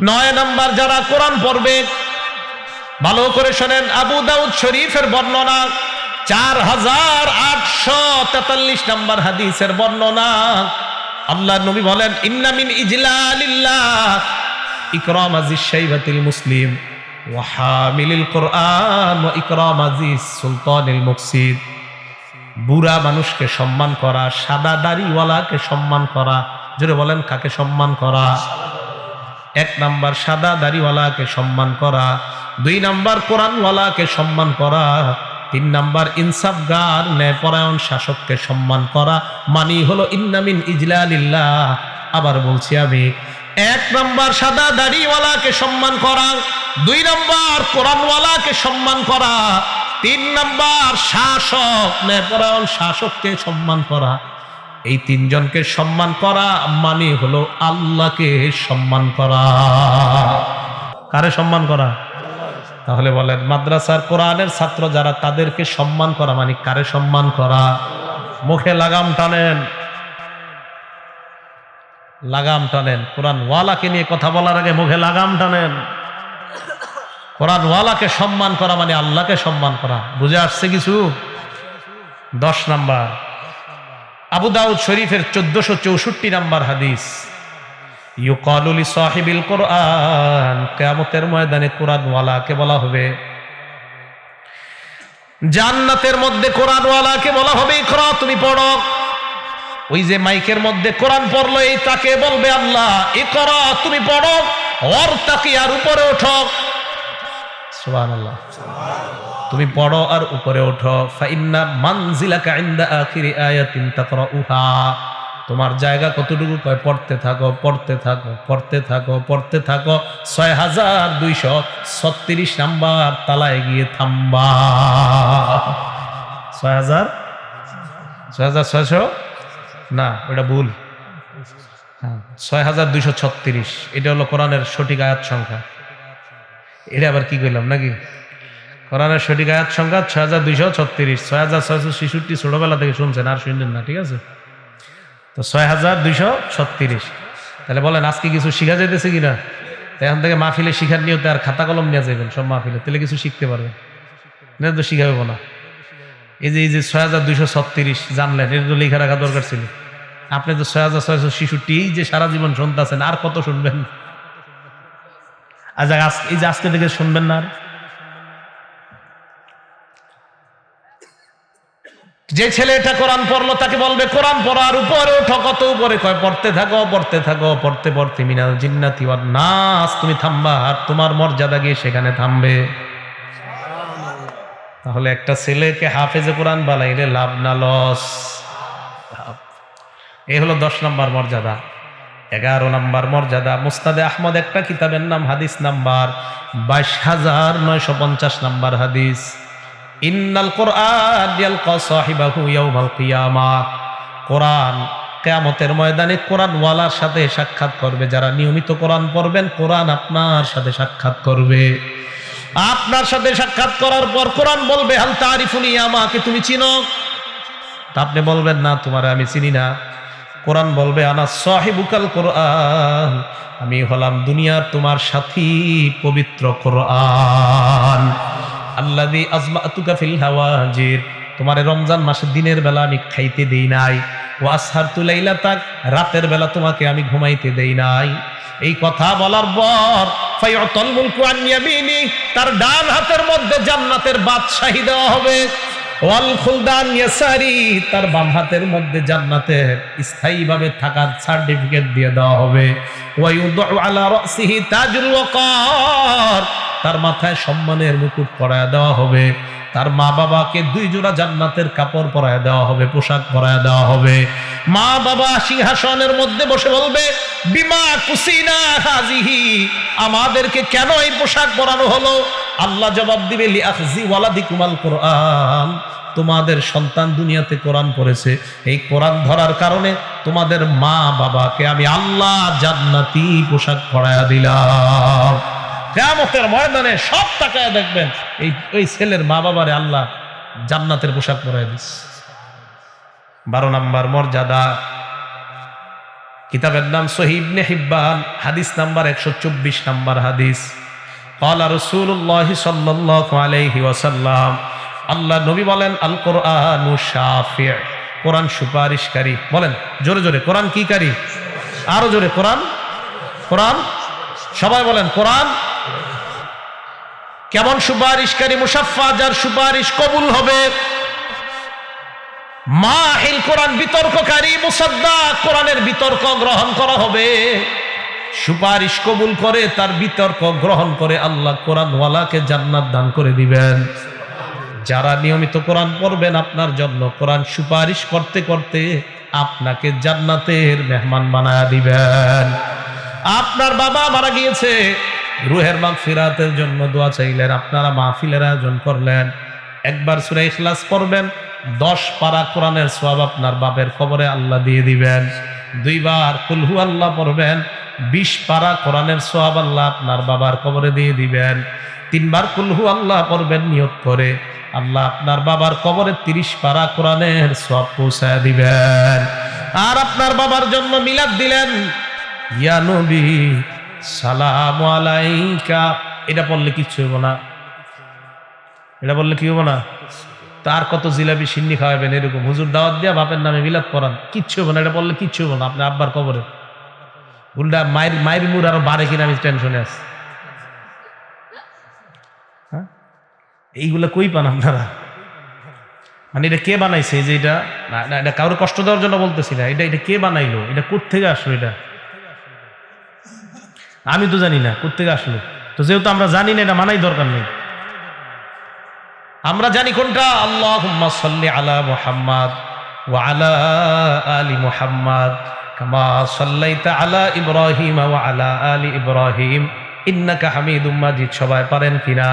9 নম্বর যারা কোরআন পড়বে, ভালো করে শোনেন, আবু দাউদ শরীফের বর্ণনা 4843 নম্বর হাদিসের বর্ণনা। আল্লাহর নবী বলেন ইন্না মিন ইজলালিল্লাহ ইকরাম আজিজ শাইবাতিল মুসলিম ওয়া হামিলিল কুরআন ওয়া ইকরাম আজিজ সুলতানিল মুকসিদ। বুড়া মানুষকে সম্মান করা, সাদা দাড়িওয়ালাকে সম্মান করা। জোরে বলেন কাকে সম্মান করা? 1 নাম্বার সাদা দাড়িওয়ালাকে সম্মান করা, 2 নাম্বার কোরআনওয়ালাকে সম্মান করা, 3 নাম্বার ইনসাফগার ন্যায়পরায়ণ শাসককে সম্মান করা। মানি হলো ইন্না মিন ইজলালিল্লাহ। আবার বলছি আমি, 1 নাম্বার সাদা দাড়িওয়ালাকে সম্মান করা, 2 নাম্বার কোরআনওয়ালাকে সম্মান করা, 3 নাম্বার শাসক ন্যায়পরায়ণ শাসককে সম্মান করা। এই 3 জনকে সম্মান করা মানে হলো আল্লাহকে সম্মান করা। কারে সম্মান করা? তাহলে বলেন মাদ্রাসার কোরআনের ছাত্র যারা, তাদেরকে সম্মান করা মানে কারে সম্মান করা? মুখে লাগাম টানেন, লাগাম টানেন। কোরআনওয়ালাকে নিয়ে কথা বলার আগে মুখে লাগাম টানেন। কোরআনওয়ালাকে সম্মান করা মানে আল্লাহকে সম্মান করা। বুঝে আসছে কিছু? 10 নাম্বার আবু দাউদ শরীফের 1464 নাম্বার হাদিস, ইউকালু লি সাহিবিল কোরআন, কিয়ামতের ময়দানে কোরআনওয়ালাকে বলা হবে, জান্নাতের মধ্যে কোরআনওয়ালাকে বলা হবে ইকরা, তুমি পড়ো। ওই যে মাইকের মধ্যে কোরআন পড়লো, এই তাকে বলবে আল্লাহ ইকরা, তুমি পড়ো, ওয়ারতাকি, আর উপরে ওঠো। সুবহানাল্লাহ, তুমি পড়ো আর উপরে ওঠো। ফাইন্না মানজিলাকা ইনদা আখিরি আয়াতিন তাকরাউহা, তোমার জায়গা কতটুকু? কয় পড়তে থাকো, পড়তে থাকো, পড়তে থাকো, পড়তে থাকো। 6236 নাম্বার তালায় গিয়ে থামবা। 6600 না, ওটা ভুল। 6236 এটা হলো কোরআনের সঠিক আয়াত সংখ্যা। এটা আবার কি কইলাম নাকি? কোরআনের সঠিক আয়াত সংখ্যা 6236। 6666 ছোটবেলা থেকে শুনছেন, আর শুনলেন না, ঠিক আছে? তো 6236। তাহলে বলেন আজকে কিছু শিখা যাইতেছে কিনা? এখন থেকে মাহফিলে শিখার নিয়তে আর খাতা কলম নিয়ে যাবেন সব মাহফিলে, তাহলে কিছু শিখতে পারবেন না, তো শিখাবো না। এই যে 6236 জানলেন, এটা তো লেখা রাখা দরকার ছিল। আপনি তো 6666 যে সারা জীবন শুনতেছেন, আর কত শুনবেন? এই যে আজকে থেকে শুনবেন না। যে ছেলেটা কোরআন পড়লো তাকে বলবে কোরআন পড়ো আর উপরে ওঠো। কত উপরে? কয় পড়তে থাকো, পড়তে থাকো, পড়তে পড়তে মিনাল জিন্নাতি ওয়ান নাস, তুমি থামবা আর তোমার মর্যাদা গিয়ে সেখানে থামবে। তাহলে একটা ছেলেকে হাফেজে কোরআন বানাইলে লাভ না লস? এই হলো 10 নম্বর মর্যাদা। 11 নম্বর মর্যাদা, মুস্তাদে আহমদ একটা কিতাবের নাম, হাদিস নাম্বার 22950 নম্বর হাদিস, ইন্নাল কোরআন ইয়ালকা সাহিবাহু ইয়াউমাল কিয়ামাহ, কোরআন কিয়ামতের ময়দানে কোরআনওয়ালার সাথে সাক্ষাৎ করবে। যারা নিয়মিত কোরআন পড়বেন, কোরআন আপনার সাথে সাক্ষাৎ করবে। আপনার সাথে সাক্ষাৎ করার পর কোরআন বলবে হাল তারিফুনি, আমাকে তুমি চিনো? তা আপনি বলবেন না, তোমারে আমি চিনি না। কোরআন বলবে আনা সাহিবুকাল কোরআন, আমি হলাম দুনিয়ার তোমার সাথী পবিত্র কোরআন। আল্লাযী আযমাতুকা ফিল হাওয়াজির, তোমার রমজান মাসে দিনের বেলা আমি খাইতে দেই নাই, ওয়া আসহারতু লাইলাতাক, রাতের বেলা তোমাকে আমি ঘুমাইতে দেই নাই। এই কথা বলার পর ফায়ুতাল মুলকু আন ইয়ামিনি, তার ডান হাতের মধ্যে জান্নাতের বাদশাহী দেওয়া হবে, ওয়াল খুলদান ইয়াসারি, তার বাম হাতের মধ্যে জান্নাতের স্থায়ীভাবে থাকার সার্টিফিকেট দিয়ে দেওয়া হবে। ওয়া ইউদউ আলা রাসিহি তাজুল ওয়াকার, তার মাথায় সম্মানের মুকুট পরায় দেওয়া হবে। তার মা বাবাকে 2 জোড়া জান্নাতের কাপড় পরায় দেওয়া হবে, পোশাক পরায় দেওয়া হবে। মা বাবা সিংহাসনের মধ্যে বসে বলবে, বিমা কুসিনা হাজিহি, আমাদেরকে কেন এই পোশাক পরানো হলো? আল্লাহ জবাব দিবে, লিআখজি ওয়ালাদিকুমাল কোরআন, তোমাদের সন্তান দুনিয়াতে কোরআন পড়েছে, এই কোরআন ধরার কারণে তোমাদের মা বাবাকে আমি আল্লাহ জান্নাতি পোশাক পরায়া দিলাম। কিয়ামতের ময়দানে সব তাকায় দেখবেন এই ছেলের মা বাবারে আল্লাহ জান্নাতের পোশাক পরায় দিচ্ছে। 12 নম্বর মর্যাদা, কিতাবের নাম সহিহ ইবনে হিব্বান, হাদিস নাম্বার 124 নম্বর হাদিস। ক্বালা রাসূলুল্লাহ সাল্লাল্লাহু আলাইহি ওয়াসাল্লাম, আল্লাহ নবী বলেন, আল কোরআনু শাফি', কোরআন সুপারিশকারী। বলেন জোরে জোরে, কোরআন কি কারী? আরো জোরে, কোরআন, কোরআন, সবাই বলেন কোরআন কেমন সুপারিশকারী? মুশাফফা, যার সুপারিশ কবুল হবে। মাহিল, কোরআন বিতর্ককারী। মুসাদ্দাক, কোরআনের বিতর্ক গ্রহণ করা হবে। সুপারিশ কবুল করে, তার বিতর্ক গ্রহণ করে আল্লাহ কোরআনওয়ালাকে জান্নাত দান করে দিবেন। যারা নিয়মিত কোরআন পড়বেন আপনার জন্য, কোরআন সুপারিশ করতে করতে আপনাকে জান্নাতের মেহমান বানায়া দিবেন। আপনার বাবা মারা গিয়েছে, রুহের মাগফিরাতের জন্য দোয়া চাইলেন, আপনারা মাহফিলের আয়োজন করলেন, একবার সূরা ইখলাস পড়বেন, 10 পারা কোরআনের সওয়াব আপনার বাপের কবরে আল্লাহ দিয়ে দিবেন। 2 বার কুল হু আল্লাহ পড়বেন, 20 পারা কোরআনের সওয়াব আল্লাহ আপনার বাবার কবরে দিয়ে দিবেন। 3 বার কুল হু আল্লাহ পড়বেন নিয়ত করে, আল্লাহ আপনার বাবার কবরে 30 পারা কোরআনের সওয়াব পৌঁছায় দিবেন। আর আপনার বাবার জন্য মিলাদ দিলেন, ইয়া নবী সালামু আলাইকা, এটা বললে কিচ্ছু হইব না, এটা বললে কি হবো না? তার কত জিলাপি সিন্নি খাওয়াবেন, এরকম হুজুর দাওয়াত দিয়া বাপের নামে মিলাদ পড়ান, কিচ্ছু হবো না, এটা বললে কিচ্ছু হবো না আপনার আব্বার কবরে। উল্টা মায়ের মুর আরো বাড়ে কিনা আমি টেনশনে আছি। হ্যাঁ, এইগুলা কই পান আপনারা? মানে এটা কে বানাইছে? যে এটা না, এটা কারোর কষ্ট দেওয়ার জন্য বলতেছি না, এটা কে বানাইলো? এটা কোত্থেকে আসলো? এটা আমি তো জানি না কোত্থেকে আসলো। তো যেহেতু আমরা জানি না, এটা মানাই দরকার নেই। আমরা জানি কোনটা, আল্লাহুম্মা সাল্লি আলা মুহাম্মাদ ওয়া আলা আলি মুহাম্মাদ কামা সাল্লাইতা আলা ইব্রাহিম ওয়া আলা আলি ইব্রাহিম ইন্নাকা হামিদুম মাজিদ। সবাই পারেন কিনা?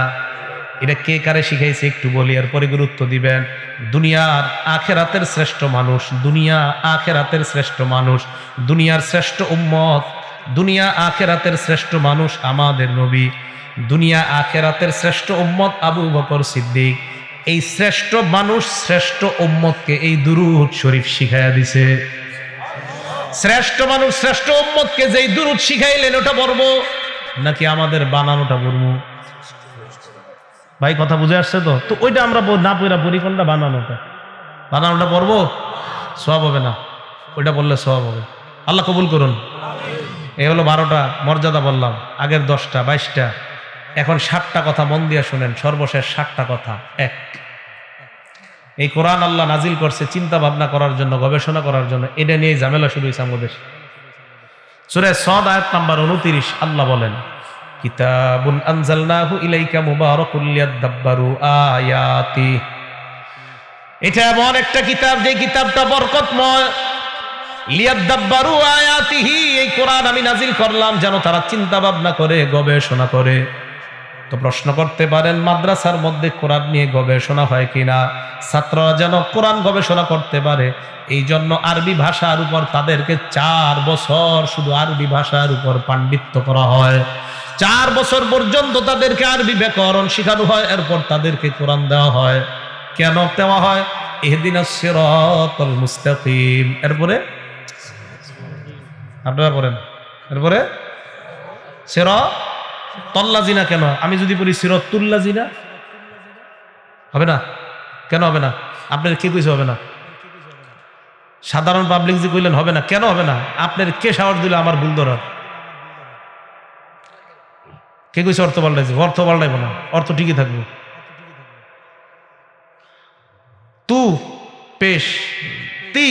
এটা কে কারে শিখাইছে একটু বলি, এরপরে গুরুত্ব দিবেন। দুনিয়ার আখেরাতের শ্রেষ্ঠ মানুষ, দুনিয়া আখেরাতের শ্রেষ্ঠ মানুষ, দুনিয়ার শ্রেষ্ঠ উম্মত, দুনিয়া আখেরাতের শ্রেষ্ঠ মানুষ আমাদের নবী, দুনিয়া আখেরাতের শ্রেষ্ঠ উম্মত আবু বকর সিদ্দিক। এই শ্রেষ্ঠ মানুষ শ্রেষ্ঠ উম্মতকে এই দুরূদ শরীফ শিখাইয়া দিছে। শ্রেষ্ঠ মানুষ শ্রেষ্ঠ উম্মতকে যেই দুরূদ শিখাইলেন, ওটা পড়বো নাকি আমাদের বানানোটা পড়বো? ভাই কথা বুঝে আসছে তো? তো ওইটা আমরা না পড়া পড়ি, কোনটা? বানানোটা পড়বো, সওয়াব হবে না, ওইটা বললে সওয়াব হবে। আল্লাহ কবুল করুন। এই হলো 12টা মর্যাদা বললাম, আগের 10টা 22টা, এখন 7টা কথা মন দিয়ে শুনেন, সর্বশেষ 7টা কথা। 1, এই কোরআন আল্লাহ নাজিল করছে চিন্তা ভাবনা করার জন্য, গবেষণা করার জন্য। এটা নিয়ে ঝামেলা শুরু হয়েছে আমাদের দেশে। সূরা সদ আয়াত নাম্বার 29 আল্লাহ বলেন, কিতাবুন আনজালনাহু ইলাইকা মুবারাকুল লিয়াদাব্বারু আয়াতি। এটা এমন একটা কিতাব, যে কিতাবটা বরকতময়। লিয়াদাব্বারু আয়াতিহি, এই কোরআন আমি নাজিল করলাম যেন তারা চিন্তা ভাবনা করে, গবেষণা করে। তো প্রশ্ন করতে পারেন, মাদ্রাসার মধ্যে কোরআন নিয়ে গবেষণা হয় কিনা? ছাত্ররা যেন কোরআন গবেষণা করতে পারে, এই জন্য আরবি ভাষার উপর তাদেরকে 4 বছর শুধু আরবি ভাষার উপর পাণ্ডিত্য করা হয়। 4 বছর পর্যন্ত তাদেরকে আরবি ব্যাকরণ শেখানো হয়, এরপর তাদেরকে কোরআন দেওয়া হয়। কেন দেওয়া হয়? ইহদিনাস সিরাতাল মুস্তাকিম। এরপরে আপনারা পড়েন, এরপরে সিরাতাল্লাযিনা। কেন? আমি যদি বলি সিরাতুল্লাযিনা, হবে না? কেন হবে না? আপনার কে কইছে হবে না? সাধারণ পাবলিক যে কইলেন হবে না, কেন হবে না? আপনার কে সাহস দিল আমার ভুল ধরার? কে কইছে অর্থ পাল্টাইছে? অর্থ পাল্টাইব না, অর্থ ঠিকই থাকবো। তু পেশ, তি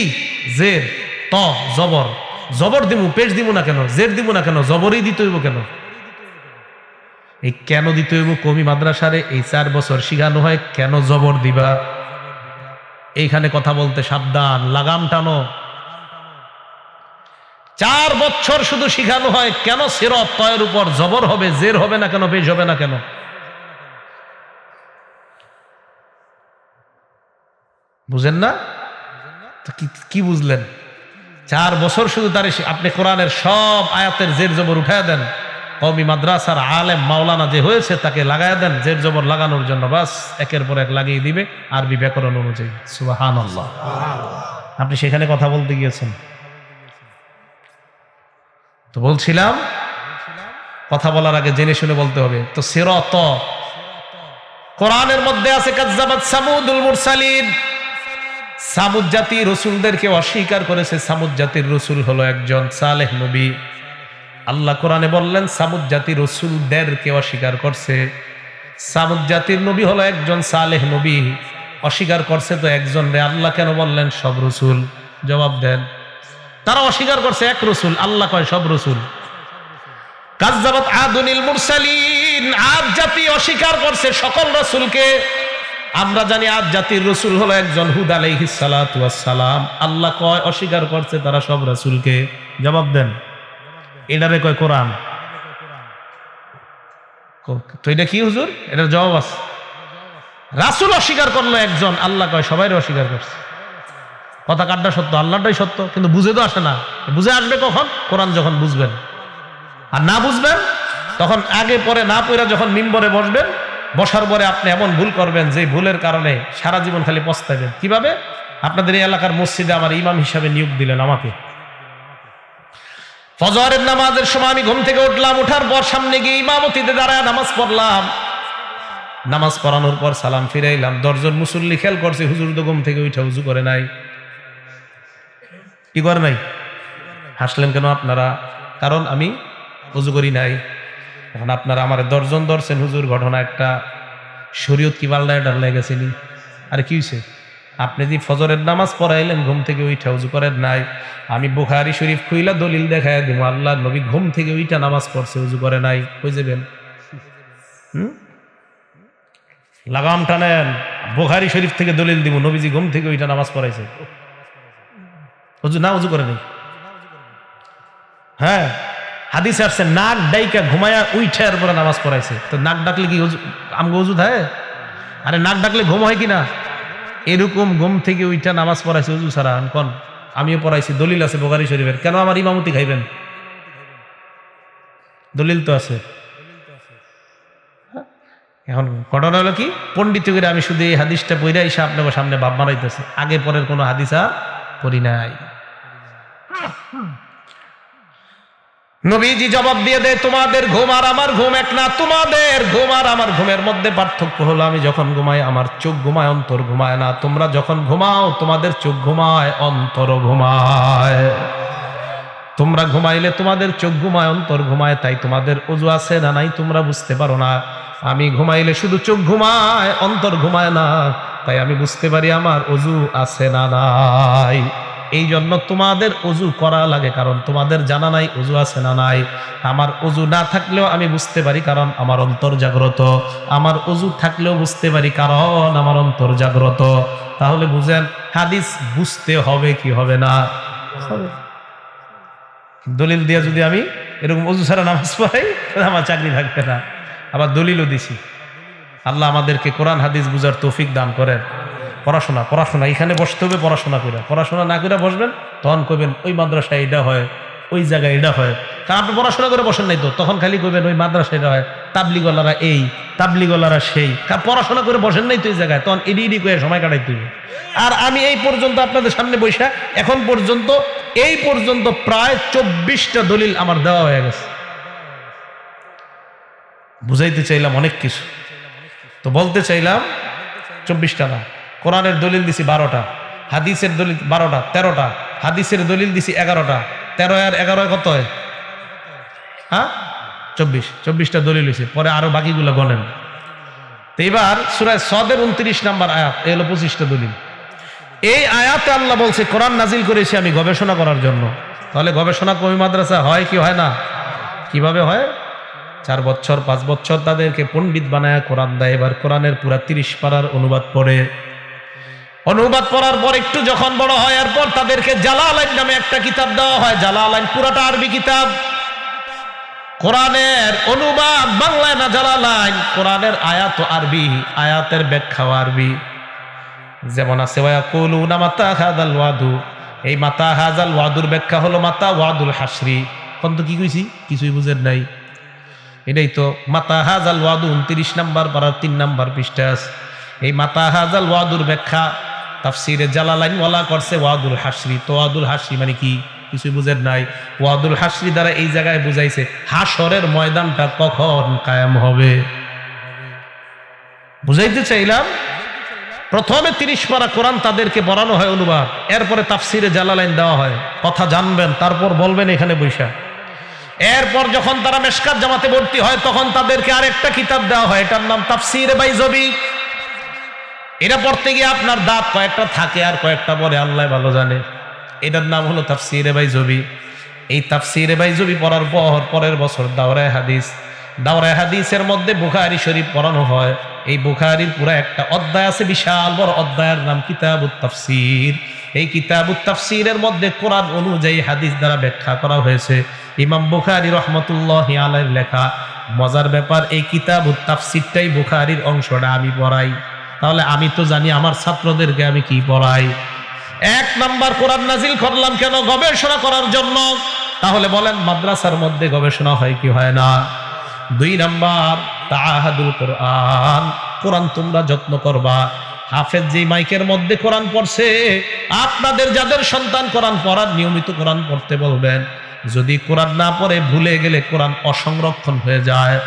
জের, ত জবর, জবর দিমু, পেশ দিমু না কেন? জের দিমু না কেন? জবরই দিতে হইব কেন? এই কেন দিতে হইব? কমি মাদ্রাসারে এই 4 বছর শিখানো হয় কেন জবর দিবা। এইখানে কথা বলতে সাবধান, লাগাম টানো। 4 বছর শুধু শিখানো হয় কেন সিরত তয়ের উপর জবর হবে, জের হবে না কেন, পেশ হবে না কেন? বুঝেন না? কি বুঝলেন? 4 বছর শুধু তার আপনি কোরআনের সব আয়াতের জের জবর উঠায় দেন, কওমি মাদ্রাসার আলেম মাওলানা যে হয়েছে তাকে লাগায় দেন জের জবর লাগানোর জন্য, বাস একের পর এক লাগিয়ে দিবে আরবি ব্যাকরণ অনুযায়ী। সুবহানাল্লাহ। আপনি সেখানে কথা বলতে গিয়েছেন তো বলছিলাম কথা বলার আগে জেনে শুনে বলতে হবে। তো সিরাত কোরআনের মধ্যে আছে কাজ্জাবাত সামুদুল মুরসালিন, সামুদ জাতি রসুলদেরকে অস্বীকার করেছে। সামুদ জাতির রসুল হলো একজন সালেহ নবী। আল্লাহ কোরআনে বললেন সামুদ জাতি রসুলদেরকে অস্বীকার করছে। সামুদ জাতির নবী হলো একজন সালেহ নবী, অস্বীকার করছে তো একজন রে, আল্লাহ কেন বললেন সব রসুল? জবাব দেন। তারা অস্বীকার করছে এক রসুল, আল্লাহ কয় সব রসুল। কাজ্জাবাত আদুনিল মুরসালিন, আদ জাতি অস্বীকার করছে সকল রসুলকে। আমরা জানি আদ জাতির রসুল হলো একজন হুদ আলাইহিস সালাতু ওয়াস সালাম। আল্লাহ কয় অস্বীকার করছে তারা সব রসুলকে। জবাব দেন। এটারে কয় কোরআন। তো এটা কি হুজুর? এটার জবাব আছে। রাসূল অস্বীকার করলো একজন, আল্লাহ কয় সবাই অস্বীকার করছে। কথা কাটটা সত্য, আল্লাহটাই সত্য, কিন্তু বুঝে তো আসে না। বুঝে আসবে কখন? কোরআন যখন বুঝবেন। আর না বুঝবেন তখন আগে পরে না পড়া যখন মিম্বরে বসবেন, বসার পরে আপনি এমন ভুল করবেন যে ভুলের কারণে সারা জীবন খালি পস্তাবেন। কিভাবে? আপনাদের এই এলাকার মসজিদে আমার ইমাম হিসাবে নিয়োগ দিলেন আমাকে। ফজরের নামাজের সময় আমি ঘুম থেকে উঠলাম, উঠার পর সামনে গিয়ে ইমামতিতে দাঁড়ায় নামাজ পড়লাম। নামাজ পড়ানোর পর সালাম ফিরাইলাম। 10 জন মুসল্লি খেয়াল করছে হুজুর তো ঘুম থেকে উঠে উজু করে নাই। কি করে নাই? হাসলেন কেন আপনারা? কারণ আমি উজু করি নাই। এখন আপনারা আমার 10 জন ধরছেন হুজুর, ঘটনা একটা শরীয়ত কি পাল্টায় ডাল্লায় গেছিনি। আরে কি হয়েছে? আপনি যে ফজরের নামাজ পড়াইলেন ঘুম থেকে উঠা উজু করেন নাই, আমি বুখারী শরীফ খুইলা দলিল দেখায় দিব আল্লাহ নবী ঘুম থেকে উঠা নামাজ পড়ছে, উজু করে নাই। কই যাবেন? লাগাম টানেন। বুখারী শরীফ থেকে দলিল দিব নবীজি ঘুম থেকে উঠা নামাজ পড়াইছে, উজু না উজু করে নাই। হ্যাঁ, হাদিসে আসছে নাক ডাইকা ঘুমায়া উইঠার পরে নামাজ পড়াইছে। তো নাক ডাকলে কি আমগো উজু থাকে? আরে নাক ডাকলে ঘুম হয় কিনা? এরকম ঘুম থেকে উইঠা নামাজ পড়াইছে উজু ছাড়া। কোন? আমিও পড়াইছি, দলিল আছে বুখারী শরীফের। কেন আমার ইমামতি খাইবেন? দলিল তো আছে। এখন ঘটনা হলো কি, পণ্ডিত করে আমি শুধু এই হাদিসটা পড়ে এসে আপনাকে সামনে ভাব মারাইতেছি, আগে পরের কোনো হাদিস আর পড়ি নাই। নবীজি জবাব দিয়ে দেয় তোমাদের ঘুম আর আমার ঘুম এক না। তোমাদের ঘুম আর আমার ঘুমের মধ্যে পার্থক্য হলো আমি যখন ঘুমাই আমার চোখ ঘুমায়, অন্তর ঘুমায় না। তোমরা যখন ঘুমাও তোমাদের চোখ ঘুমায়, অন্তর ঘুমায়। তোমরা ঘুমাইলে তোমাদের চোখ ঘুমায়, অন্তর ঘুমায়, তাই তোমাদের ওযু আছে না নাই তোমরা বুঝতে পারো না। আমি ঘুমাইলে শুধু চোখ ঘুমায়, অন্তর ঘুমায় না, তাই আমি বুঝতে পারি আমার ওযু আছে না নাই। এই জন্য তোমাদের ওযু করা লাগে, কারণ তোমাদের জানা নাই ওযু আছে না নাই। আমার ওযু না থাকলেও আমি বুঝতে পারি, কারণ আমার অন্তর জাগ্রত। আমার ওযু থাকলেও বুঝতে পারি, কারণ আমার অন্তর জাগ্রত। তাহলে বুঝেন হাদিস বুঝতে হবে কি হবে না? দলিল দিয়ে যদি আমি এরকম ওযু ছাড়া নামাজ পড়াই আমার চাকরি থাকবে না। আবার দলিলও দিছি। আল্লাহ আমাদেরকে কোরআন হাদিস বুঝার তৌফিক দান করেন। পড়াশোনা পড়াশোনা এখানে বসতে হবে, পড়াশোনা করে। পড়াশোনা না করে বসবেন তখন কইবেন ওই মাদ্রাসায় এটা হয়, ওই জায়গায় এটা হয়। কারণ আপনি পড়াশোনা করে বসেন নাই তো, তখন খালি কইবেন ওই মাদ্রাসায় এটা হয়, তাবলিগলারা এই, তাবলিগলারা সেই। কারণ পড়াশোনা করে বসেন নাই তো এই জায়গায়, তখন এডি এডি করে সময় কাটাইতে হবে। আর আমি এই পর্যন্ত আপনাদের সামনে বৈশা এখন পর্যন্ত এই পর্যন্ত প্রায় 24টা দলিল আমার দেওয়া হয়ে গেছে। বুঝাইতে চাইলাম অনেক কিছু। তো বলতে চাইলাম 24টা না, কোরআনের দলিল দিছি 12টা, হাদিসের দলিল 12টা, 13টা, হাদিসের দলিল দিছি 11টা। 13 আর 11 কত হয়? হ্যাঁ, 24টা দলিল হয়েছে। পরে আরো বাকিগুলো গণেন। তো এবার সূরা সদের 29 নম্বর আয়াত, এই হলো 25টা দলিল। এই আয়াতে আল্লাহ বলছে কোরআন নাজিল করেছি আমি গবেষণা করার জন্য। তাহলে গবেষণা কমি মাদ্রাসা হয় কি হয় না? কিভাবে হয়? 4 বছর 5 বছর তাদেরকে পণ্ডিত বানায় কোরআন দেয়। এবার কোরআনের পুরা 30 পারার অনুবাদ পড়ে, অনুবাদ পড়ার পর একটু যখন বড় হয় এরপর তাদেরকে জালালাইন নামে একটা কিতাব দেওয়া হয়। জালালাইন পুরাটা আরবি কিতাব, কোরআনের অনুবাদ বাংলায় না জালালাইন। কোরআনের আয়াত আরবি, আয়াতের ব্যাখ্যাও আরবি। যেমন আছে ওয়ায়াকুলুনা মাতা হাযাল ওয়াদু, এই মাতা হাযাল ওয়াদুর ব্যাখ্যা হলো মাতা ওয়াদুল হাসরি। কোন তো কি কইছি কিছুই বুঝেন নাই। এটাই তো মাতা হাযাল ওয়াদু 29 নম্বর পারার 3 নম্বর পৃষ্ঠা আছে। এই মাতা হাযাল ওয়াদুর ব্যাখ্যা তাফসীরে জালালাইন ওয়ালা করছে ওয়াদুল হাসরি। তো ওয়াদুল হাসরি মানে কি কিছুই বুঝেন নাই। ওয়াদুল হাসরি দ্বারা এই জায়গায় বুঝাইছে হাসরের ময়দানটা কখন কায়েম হবে, বুঝাইতে চাইলাম। প্রথমে 30 পারা কোরআন তাদেরকে পড়ানো হয় অনুবাদ, এরপরে তাফসীরে জালালাইন দেওয়া হয়। কথা জানবেন তারপর বলবেন এখানে বৈশা। এরপর যখন তারা মেশকাত জামাতে ভর্তি হয় তখন তাদেরকে আরেকটা কিতাব দেওয়া হয়, এটার নাম তাফসীরে বাইজবী। এটা পড়তে গিয়ে আপনার দাঁত কয়েকটা থাকে আর কয়েকটা পরে আল্লাহ ভালো জানে। এটার নাম হলো তাফসীরে বাইজবী। এই তাফসীরে বাইজবী পড়ার পর পরের বছর দাওরায়ে হাদিস, দাওরায়ে হাদিসের মধ্যে বুখারী শরীফ পড়ানো হয়। এই বুখারীর পুরো একটা অধ্যায় আছে, বিশাল বড় অধ্যায়ের নাম কিতাবুত তাফসীর। এই কিতাবুত তাফসীরের মধ্যে কোরআন অনুযায়ী হাদিস দ্বারা ব্যাখ্যা করা হয়েছে। ইমাম বুখারী রাহমাতুল্লাহি আলাইহির লেখা। মজার ব্যাপার, এই কিতাবুত তাফসীরটাই বুখারীর অংশটা আমি পড়াই। তাহলে আমি তো জানি আমার ছাত্রদেরকে আমি কি পড়াই। 1 নাম্বার কোরআন নাজিল করলাম কেন? গবেষণা করার জন্য। তাহলে বলেন মাদ্রাসার মধ্যে গবেষণা হয় কি হয় না? 2 নাম্বার তাআহাদুল কোরআন, কোরআন তোমরা যত্ন করবা। হাফেজ যে মাইকের মধ্যে কোরআন পড়ছে, আপনাদের যাদের সন্তান কোরআন পড়ার নিয়মিত কোরআন পড়তে বলবেন। যদি কোরআন না পড়ে ভুলে গেলে কোরআন অসংরক্ষণ হয়ে যায়।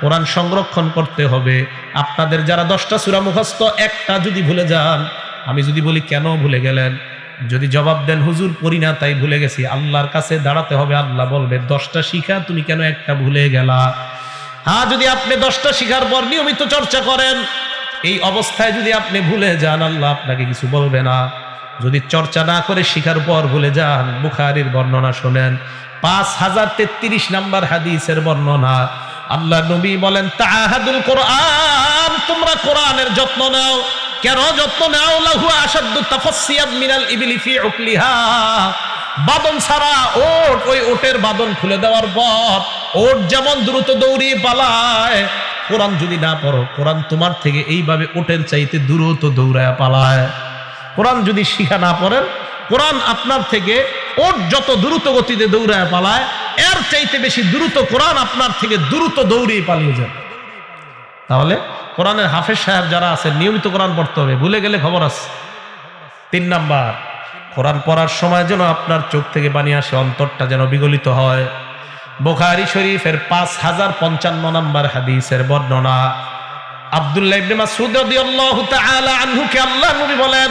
কোরআন সংরক্ষণ করতে হবে। আপনাদের যারা 10টা সূরা মুখস্থ, একটা যদি ভুলে যান, আমি যদি বলি কেন ভুলে গেলেন, যদি জবাব দেন হুজুর পড়ি না তাই ভুলে গেছি, আল্লাহর কাছে দাঁড়াতে হবে। আল্লাহ বলবে 10টা শিখা তুমি কেন একটা ভুলে গেলা। হ্যাঁ, যদি আপনি 10টা শিখার পর নিয়মিত চর্চা করেন, এই অবস্থায় যদি আপনি ভুলে যান আল্লাহ আপনাকে কিছু বলবে না। যদি চর্চা না করে শিখার পর ভুলে যান, বুখারীর বর্ণনা শোনেন, 5033 নাম্বার হাদিসের বর্ণনা। আল্লাহ নবী বলেন তাআহাদুল কোরআন, তোমরা কোরআনের যত্ন নাও। কেন যত্ন নাও? লাহু আশাদ্দু তাফাসসিয়াম মিনাল ইবলি ফি উকলিহা। বাদন ছাড়া ওট, ওই ওটের বাদন খুলে দেওয়ার পর ওট যেমন দ্রুত দৌড়িয়ে পালায়, কোরআন যদি না পড়ো, কোরআন তোমার থেকে এইভাবে ওটের চাইতে দ্রুত দৌড়ায় পালায়। কোরআন যদি শিখা না পড়েন, কোরআন আপনার থেকে ওট যত দ্রুত গতিতে দৌড়ায় পালায়, এর চাইতে বেশি দ্রুত কোরআন আপনার থেকে দ্রুত দৌড়িয়ে পালিয়ে যায়। তাহলে কোরআনের হাফেজ সাহেব যারা আছে নিয়মিত কোরআন পড়তে হবে, ভুলে গেলে খবর আছে। 3 নাম্বার, কোরআন পড়ার সময় যেন আপনার চোখ থেকে পানি আসে, অন্তরটা যেন বিগলিত হয়। বুখারী শরীফের 5055 নাম্বার হাদিসের বর্ণনা। আব্দুল্লাহ ইবনে মাসউদ রাদিয়াল্লাহু তাআলা আনহুকে আল্লাহ নবী বলেন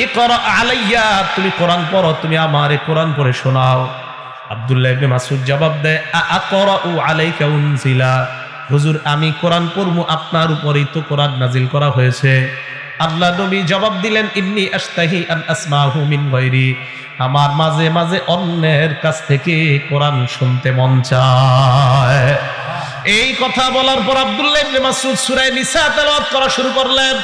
ইকরা আলাইয়া, তুমি কোরআন পড়ো, তুমি আমারে কোরআন পড়ে শোনাও। আব্দুল্লাহ ইবনে মাসউদ জবাব দেয় আকরাউ আলাইকা উনজিলা, হুজুর আমি কোরআন পড়বো, আপনার উপরেই তো কোরআন নাজিল করা হয়েছে। আল্লাহ নবী জবাব দিলেন ইন্নী আশতাহি আন আসমাহু মিন গায়রি, আমার মাঝে মাঝে অন্যের কাছ থেকে কোরআন শুনতে মন চায়। এই কথা বলার পর আব্দুল্লাহ ইবনে মাসউদ সূরা নিসা তেলাওয়াত করা শুরু করলেন।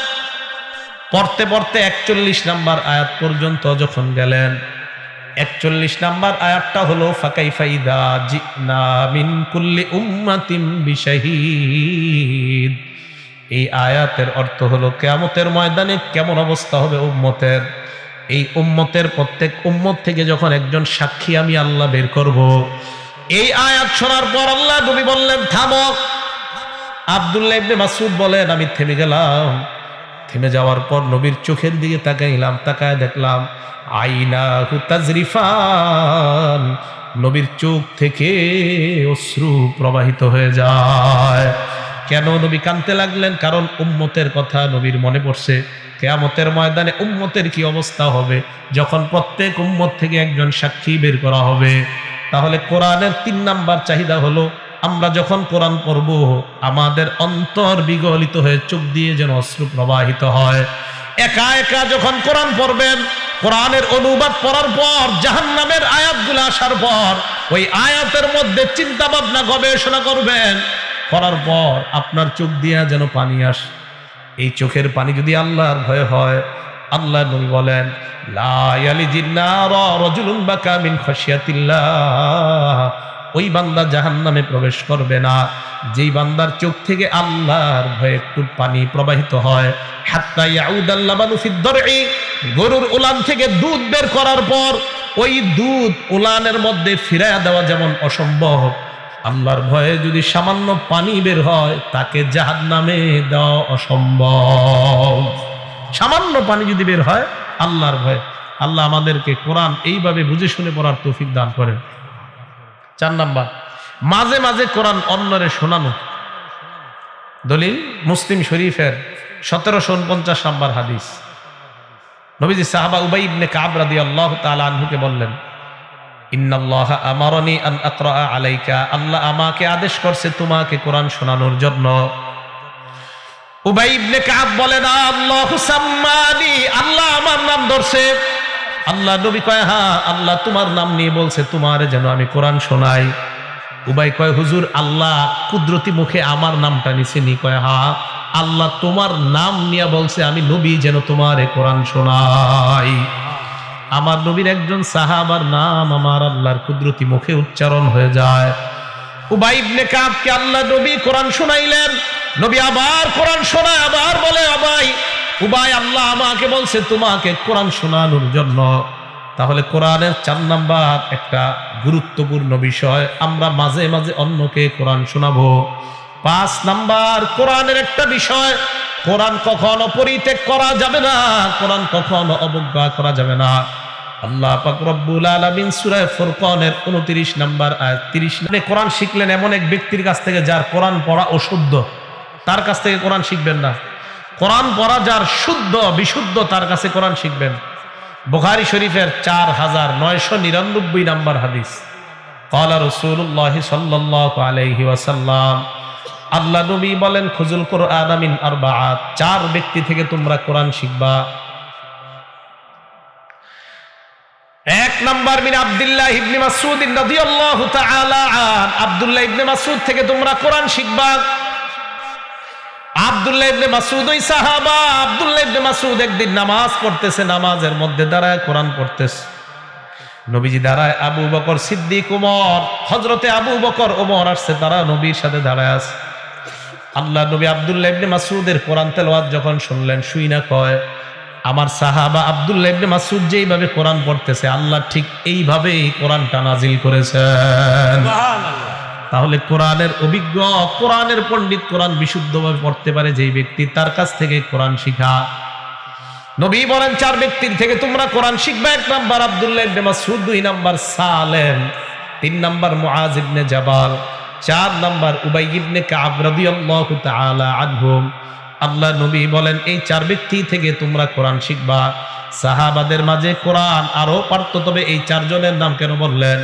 পড়তে পড়তে 41 নাম্বার আয়াত পর্যন্ত যখন গেলেন, 41 নাম্বার আয়াতটা হলো ফাকাইফা ইযা জিনা মিন কুল্লি উম্মাতিন বিশাহীদ। এই আয়াতের অর্থ হলো কিয়ামতের ময়দানে কেমন অবস্থা হবে উম্মতের। এই উম্মতের প্রত্যেক উম্মত থেকে যখন একজন সাক্ষী আমি আল্লাহ বের করব। এই আয়াত শোনার পর আল্লাহ নবী বললেন থামো। আব্দুল্লাহ ইবনে মাসউদ বলেন আমি থেমে গেলাম। থেমে যাওয়ার পর নবীর চোখের দিকে তাকাইলাম, তাকায় দেখলাম আইনাহু তাজরিফান, নবীর চোখ থেকে অশ্রু প্রবাহিত হয়ে যায়। কেন নবী কাঁদতে লাগলেন? কারণ উম্মতের কথা নবীর মনে পড়ছে। কিয়ামতের ময়দানে উম্মতের কি অবস্থা হবে যখন প্রত্যেক উম্মত থেকে একজন সাক্ষী বের করা হবে। তাহলে কোরআনের 3 নাম্বার চাহিদা হলো, আমরা যখন কোরআন পড়ব আমাদের অন্তর বিগলিত হয়ে চোখ দিয়ে যেন অশ্রু প্রবাহিত হয়। একা একা যখন কোরআন পড়বেন, কোরআনের অনুবাদ পড়ার পর জাহান্নামের আয়াতগুলো আসার পর ওই আয়াতের মধ্যে চিন্তা ভাবনা গবেষণা করবেন, করার পর আপনার চোখ দিয়ে যেন পানি আসে। এই চোখের পানি যদি আল্লাহর ভয় হয়, আল্লাহ নবী বলেন লা ইয়ালিজিন নার রাজুলুন বাকা মিন খাশিয়াতিল্লাহ, ওই বান্দা জাহান্নামে প্রবেশ করবে না যেই বান্দার চোখ থেকে আল্লাহর ভয়ে একটু পানি প্রবাহিত হয়। হাত্তা ইয়াউদাল লাবানু ফিদ দারই, গরুর উলান থেকে দুধ বের করার পর ওই দুধ উলানের মধ্যে ফিরায়া দেওয়া যেমন অসম্ভব, আল্লাহর ভয়ে যদি সামান্য পানি বের হয় তাকে জাহান্নামে দেওয়া অসম্ভব। সামান্য পানি যদি বের হয় আল্লাহর ভয়ে। আল্লাহ আমাদেরকে কোরআন এইভাবে বুঝে শুনে পড়ার তৌফিক দান করেন। 4 নাম্বার, মাঝে মাঝে কোরআন অন্যরে শোনানো। দলিল মুসলিম শরীফের 1749 নাম্বার হাদিস। নবীজি সাহাবা উবাই ইবনে কাব রাদিয়াল্লাহু তাআলা আনহুকে বললেন, ইন্নাল্লাহা আমারানি আন আকরা আলাইকা, আল্লাহ আমাকে আদেশ করছে তোমাকে কোরআন শোনানোর জন্য। উবাই ইবনে কাব বলেন, আল্লাহু সাম্মানি, আল্লাহ আমার নাম ধরছে। আল্লাহ নবী কয়, হ্যাঁ আল্লাহ তোমার নাম নিয়ে বলছে তোমারে যেন আমি কোরআন শোনাই। উবাই কয়, হুজুর আল্লাহ কুদরতি মুখে আমার নামটা নিছে নি? কয়, হ্যাঁ আল্লাহ তোমার নাম নিয়ে বলছে আমি নবী যেন তোমারে কোরআন শোনাই। আমার নবীর একজন সাহাবার নাম আমার আল্লাহর কুদরতি মুখে উচ্চারণ হয়ে যায়। উবাই ইবনে কাবকে আল্লাহ নবী কোরআন শোনাইলেন। নবী আবার কোরআন শোনায়, আবার বলে, উবাই আল্লাহ আমাকে বলছে তোমাকে কোরআন শোনানোর জন্য। তাহলে কোরআনের 4 নাম্বার একটা গুরুত্বপূর্ণ বিষয়, আমরা মাঝে মাঝে অন্যকে কোরআন শোনাবো। 5 নাম্বার, কোরআনের একটা বিষয়, কোরআন কখনো পরিত্যাগ করা যাবে না, কোরআন কখনো অবজ্ঞা করা যাবে না। আল্লাহ পাক রব্বুল আলামিন সূরা ফুরকানের 29 নাম্বার আয়াত 30 নম্বরে কোরআন শিখলেন এমন এক ব্যক্তির কাছ থেকে যার কোরআন পড়া অশুদ্ধ, তার কাছ থেকে কোরআন শিখবেন না। কোরআন পড়া যার শুদ্ধ বিশুদ্ধ তার কাছে কোরআন শিখবেন। বুখারী শরীফের 4999 নাম্বার হাদিস। ক্বালা রাসূলুল্লাহ সাল্লাল্লাহু আলাইহি ওয়াসাল্লাম, আল্লাহ নবী বলেন, খুজুল কুরআন মিন আরবাআত, 4 ব্যক্তি থেকে তোমরা কোরআন শিখবা। 1 নাম্বার, মিন আব্দুল্লাহ ইবনে মাসউদ রাদিয়াল্লাহু তাআলা আন, আব্দুল্লাহ ইবনে মাসউদ থেকে তোমরা কোরআন শিখবা। আব্দুল্লাহ ইবনে মাসউদ ওই সাহাবা। আব্দুল্লাহ ইবনে মাসউদ একদিন নামাজ পড়তেছে, নামাজের মধ্যে দাঁড়ায় কোরআন পড়তেছে। নবীজি দাঁড়ায়, আবু বকর সিদ্দিক, ওমর, হযরতে আবু বকর ওমর আসছে, তারা নবীর সাথে দাঁড়ায় আছে। আল্লাহ নবী আব্দুল্লাহ ইবনে মাসউদের কোরআন তেলাওয়াত যখন শুনলেন, শুইনা কয়, আমার সাহাবা আব্দুল্লাহ ইবনে মাসউদ যেইভাবে কোরআন পড়তেছে আল্লাহ ঠিক এইভাবেই কোরআনটা নাজিল করেছেন। সুবহানাল্লাহ। তাহলে কোরআনের অভিজ্ঞ, কোরআনের পণ্ডিত, কোরআন বিশুদ্ধভাবে পড়তে পারে যেই ব্যক্তি, তার কাছ থেকে কোরআন শিখা। নবী বলেন 4 ব্যক্তির থেকে তোমরা কোরআন শিখবা। 1 নাম্বার আব্দুল্লাহ ইবনে মাসউদ, 2 নাম্বার সালেম, 3 নাম্বার মুআজ ইবনে জাবাল, 4 নাম্বার উবাই ইবনে কাব রাদিয়াল্লাহু তাআলা আনহুম। আল্লাহ নবী বলেন এই 4 ব্যক্তি থেকে তোমরা কোরআন শিখবা। সাহাবাদের মাঝে কোরআন আরো পারত, তবে এই 4 জনের নাম কেন বললেন?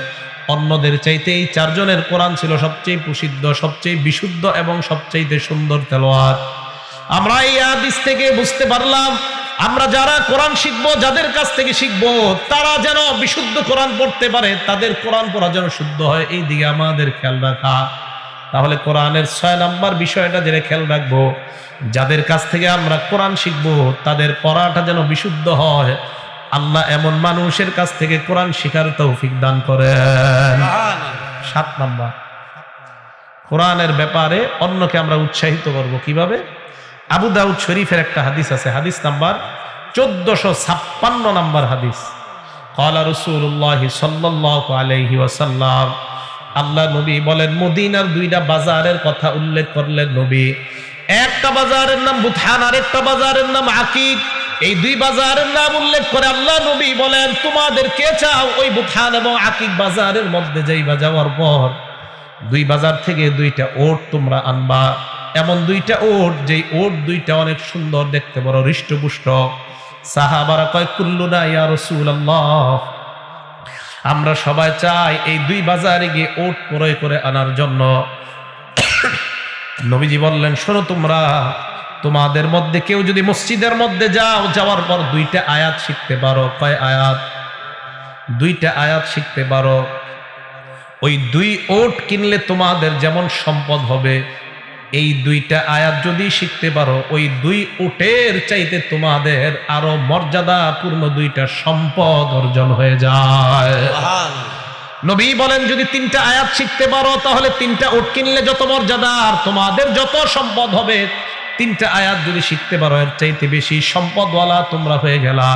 অন্যদের চাইতে এই 4 জনের কোরআন ছিল সবচেয়ে প্রসিদ্ধ, সবচেয়ে বিশুদ্ধ এবং সবচেয়ে সুন্দর তেলাওয়াত। আমরা এই হাদিস থেকে বুঝতে পারলাম, আমরা যারা কোরআন শিখবো, যাদের কাছ থেকে শিখবো, তারা যেন বিশুদ্ধ কোরআন পড়তে পারে, তাদের কোরআন পড়া যেন শুদ্ধ হয়, এই দিকে আমাদের খেয়াল রাখা। তাহলে কোরআনের 6 নাম্বার বিষয়টা যেটা খেয়াল রাখবো, যাদের কাছ থেকে আমরা কোরআন শিখবো তাদের পড়াটা যেন বিশুদ্ধ হয়। আল্লাহ এমন মানুষের কাছ থেকে কোরআন শিখার তৌফিক দান করেন। 7 নাম্বার, কোরআনের ব্যাপারে অন্যকে আমরা উৎসাহিত করব কিভাবে? আবু দাউদ শরীফের একটা হাদিস আছে, হাদিস নাম্বার 1456 নাম্বার হাদিস। ক্বালা রাসূলুল্লাহ সাল্লাল্লাহু আলাইহি ওয়াসাল্লাম, আল্লাহ নবী বলেন, মদিনার 2টা বাজারের কথা উল্লেখ করলেন নবী। একটা বাজারের নাম বুতহান, আর একটা বাজারের নাম আকিক। এই 2 বাজারের নাম উল্লেখ করে আল্লাহ নবী বলেন, তোমাদের কে চাও ওই বুতহান এবং আকিক বাজারের মধ্যে যাইবা, যাওয়ার পর 2 বাজার থেকে 2টা ওট তোমরা আনবা। এমন দুইটা ওট, যেই ওট দুইটা অনেক সুন্দর দেখতে, বড় হৃষ্টপুষ্ট। সাহাবারা কয় কুল্লুনা ইয়া রাসূলুল্লাহ, আমরা সবাই চাই এই দুই বাজারে গিয়ে ওট ক্রয় করে আনার জন্য। নবীজি বললেন, শোনো তোমরা, তোমাদের মধ্যে কেউ যদি মসজিদের মধ্যে যাও, যাওয়ার পর দুইটা আয়াত শিখতে পারো। কয় আয়াত? দুইটা আয়াত শিখতে পারো। ওই দুই ওট কিনলে তোমাদের যেমন সম্পদ হবে, এই দুইটা আয়াত যদি শিখতে পারো, ওই দুই উটের চাইতে তোমাদের আরো মর্যাদাপূর্ণ দুইটা সম্পদ অর্জন হয়ে যায়। নবী বলেন, যদি তিনটা আয়াত শিখতে পারো তাহলে তিনটা উট কিনলে যত মর্যাদা আর তোমাদের যত সম্পদ হবে, তিনটা আয়াত যদি শিখতে পারো এর চাইতে বেশি সম্পদওয়ালা তোমরা হয়ে গেলা।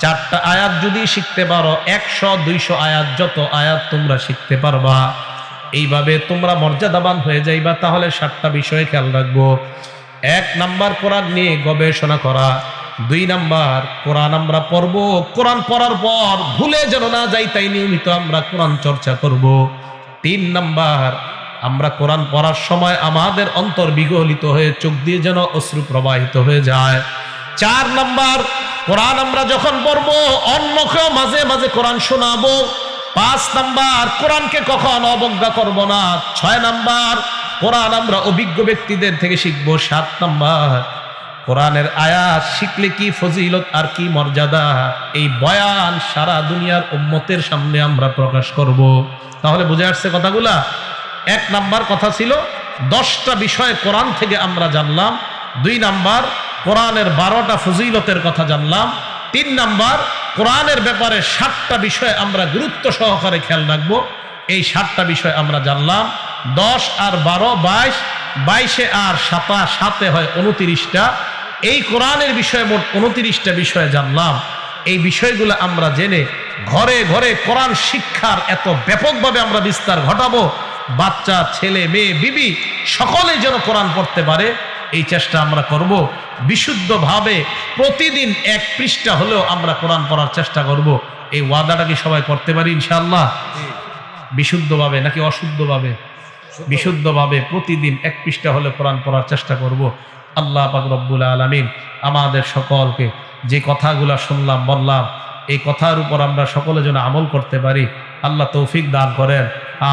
চারটা আয়াত যদি শিখতে পারো, 100-200 আয়াত, যত আয়াত তোমরা শিখতে পারবা, এইভাবে তোমরা মর্যাদাবান হয়ে যাইবা। তাহলে 7টা বিষয়ে খেয়াল রাখবো। 1 নাম্বার, কোরআন নিয়ে গবেষণা করা। 2 নাম্বার, কোরআন আমরা পড়ব, কোরআন পড়ার পর ভুলে যেন না যাই, তাই নিয়মিত আমরা কোরআন চর্চা করব। 3 নাম্বার, আমরা কোরআন পড়ার সময় আমাদের অন্তর বিগলিত হয়ে চোখ দিয়ে যেন অশ্রু প্রবাহিত হয়ে যায়। 4 নাম্বার, কোরআন আমরা যখন পড়বো অন্যকেও মাঝে মাঝে কোরআন শোনাবো। 5 নাম্বার, কোরআনকে কখনো অবজ্ঞা করব না। 6 নাম্বার, কোরআন আমরা অভিজ্ঞ ব্যক্তিদের থেকে শিখবো। 7 নাম্বার, কোরআনের আয়াত শিখলে কি ফজিলত আর কি মর্যাদা, এই বয়ান সারা দুনিয়ার উম্মতের সামনে আমরা প্রকাশ করব। তাহলে বুঝে আসছে কথাগুলা? 1 নাম্বার কথা ছিল 10টা বিষয় কোরআন থেকে আমরা জানলাম। 2 নাম্বার, কোরআনের 12টা ফজিলতের কথা জানলাম। 3 নাম্বার, কোরআনের ব্যাপারে 7টা বিষয় আমরা গুরুত্ব সহকারে খেয়াল রাখবো। এই 7টা বিষয় আমরা জানলাম। 10 আর 12 22, 22 আর 7 হয় 29টা। এই কোরআনের বিষয়ে মোট 29টা বিষয় জানলাম। এই বিষয়গুলো আমরা জেনে ঘরে ঘরে কোরআন শিক্ষার এত ব্যাপকভাবে আমরা বিস্তার ঘটাবো, বাচ্চা, ছেলে, মেয়ে, বিবি সকলে যেন কোরআন পড়তে পারে, এই চেষ্টা আমরা করব। বিশুদ্ধভাবে প্রতিদিন 1 পৃষ্ঠা হলেও আমরা কোরআন পড়ার চেষ্টা করব। এই ওয়াদাটা কি সবাই করতে পারি ইনশাআল্লাহ? বিশুদ্ধভাবে নাকি অশুদ্ধভাবে? বিশুদ্ধভাবে প্রতিদিন 1 পৃষ্ঠা হলে কোরআন পড়ার চেষ্টা করব। আল্লাহ পাক রব্বুল আলামিন আমাদের সকলকে যে কথাগুলো শুনলাম বললাম, এই কথার উপর আমরা সকলে যেন আমল করতে পারি, আল্লাহ তৌফিক দান করেন।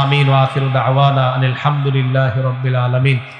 আমিন। ওয়া আখিরু দাওয়ানা আনিল হামদুলিল্লাহি রাব্বিল আলামিন।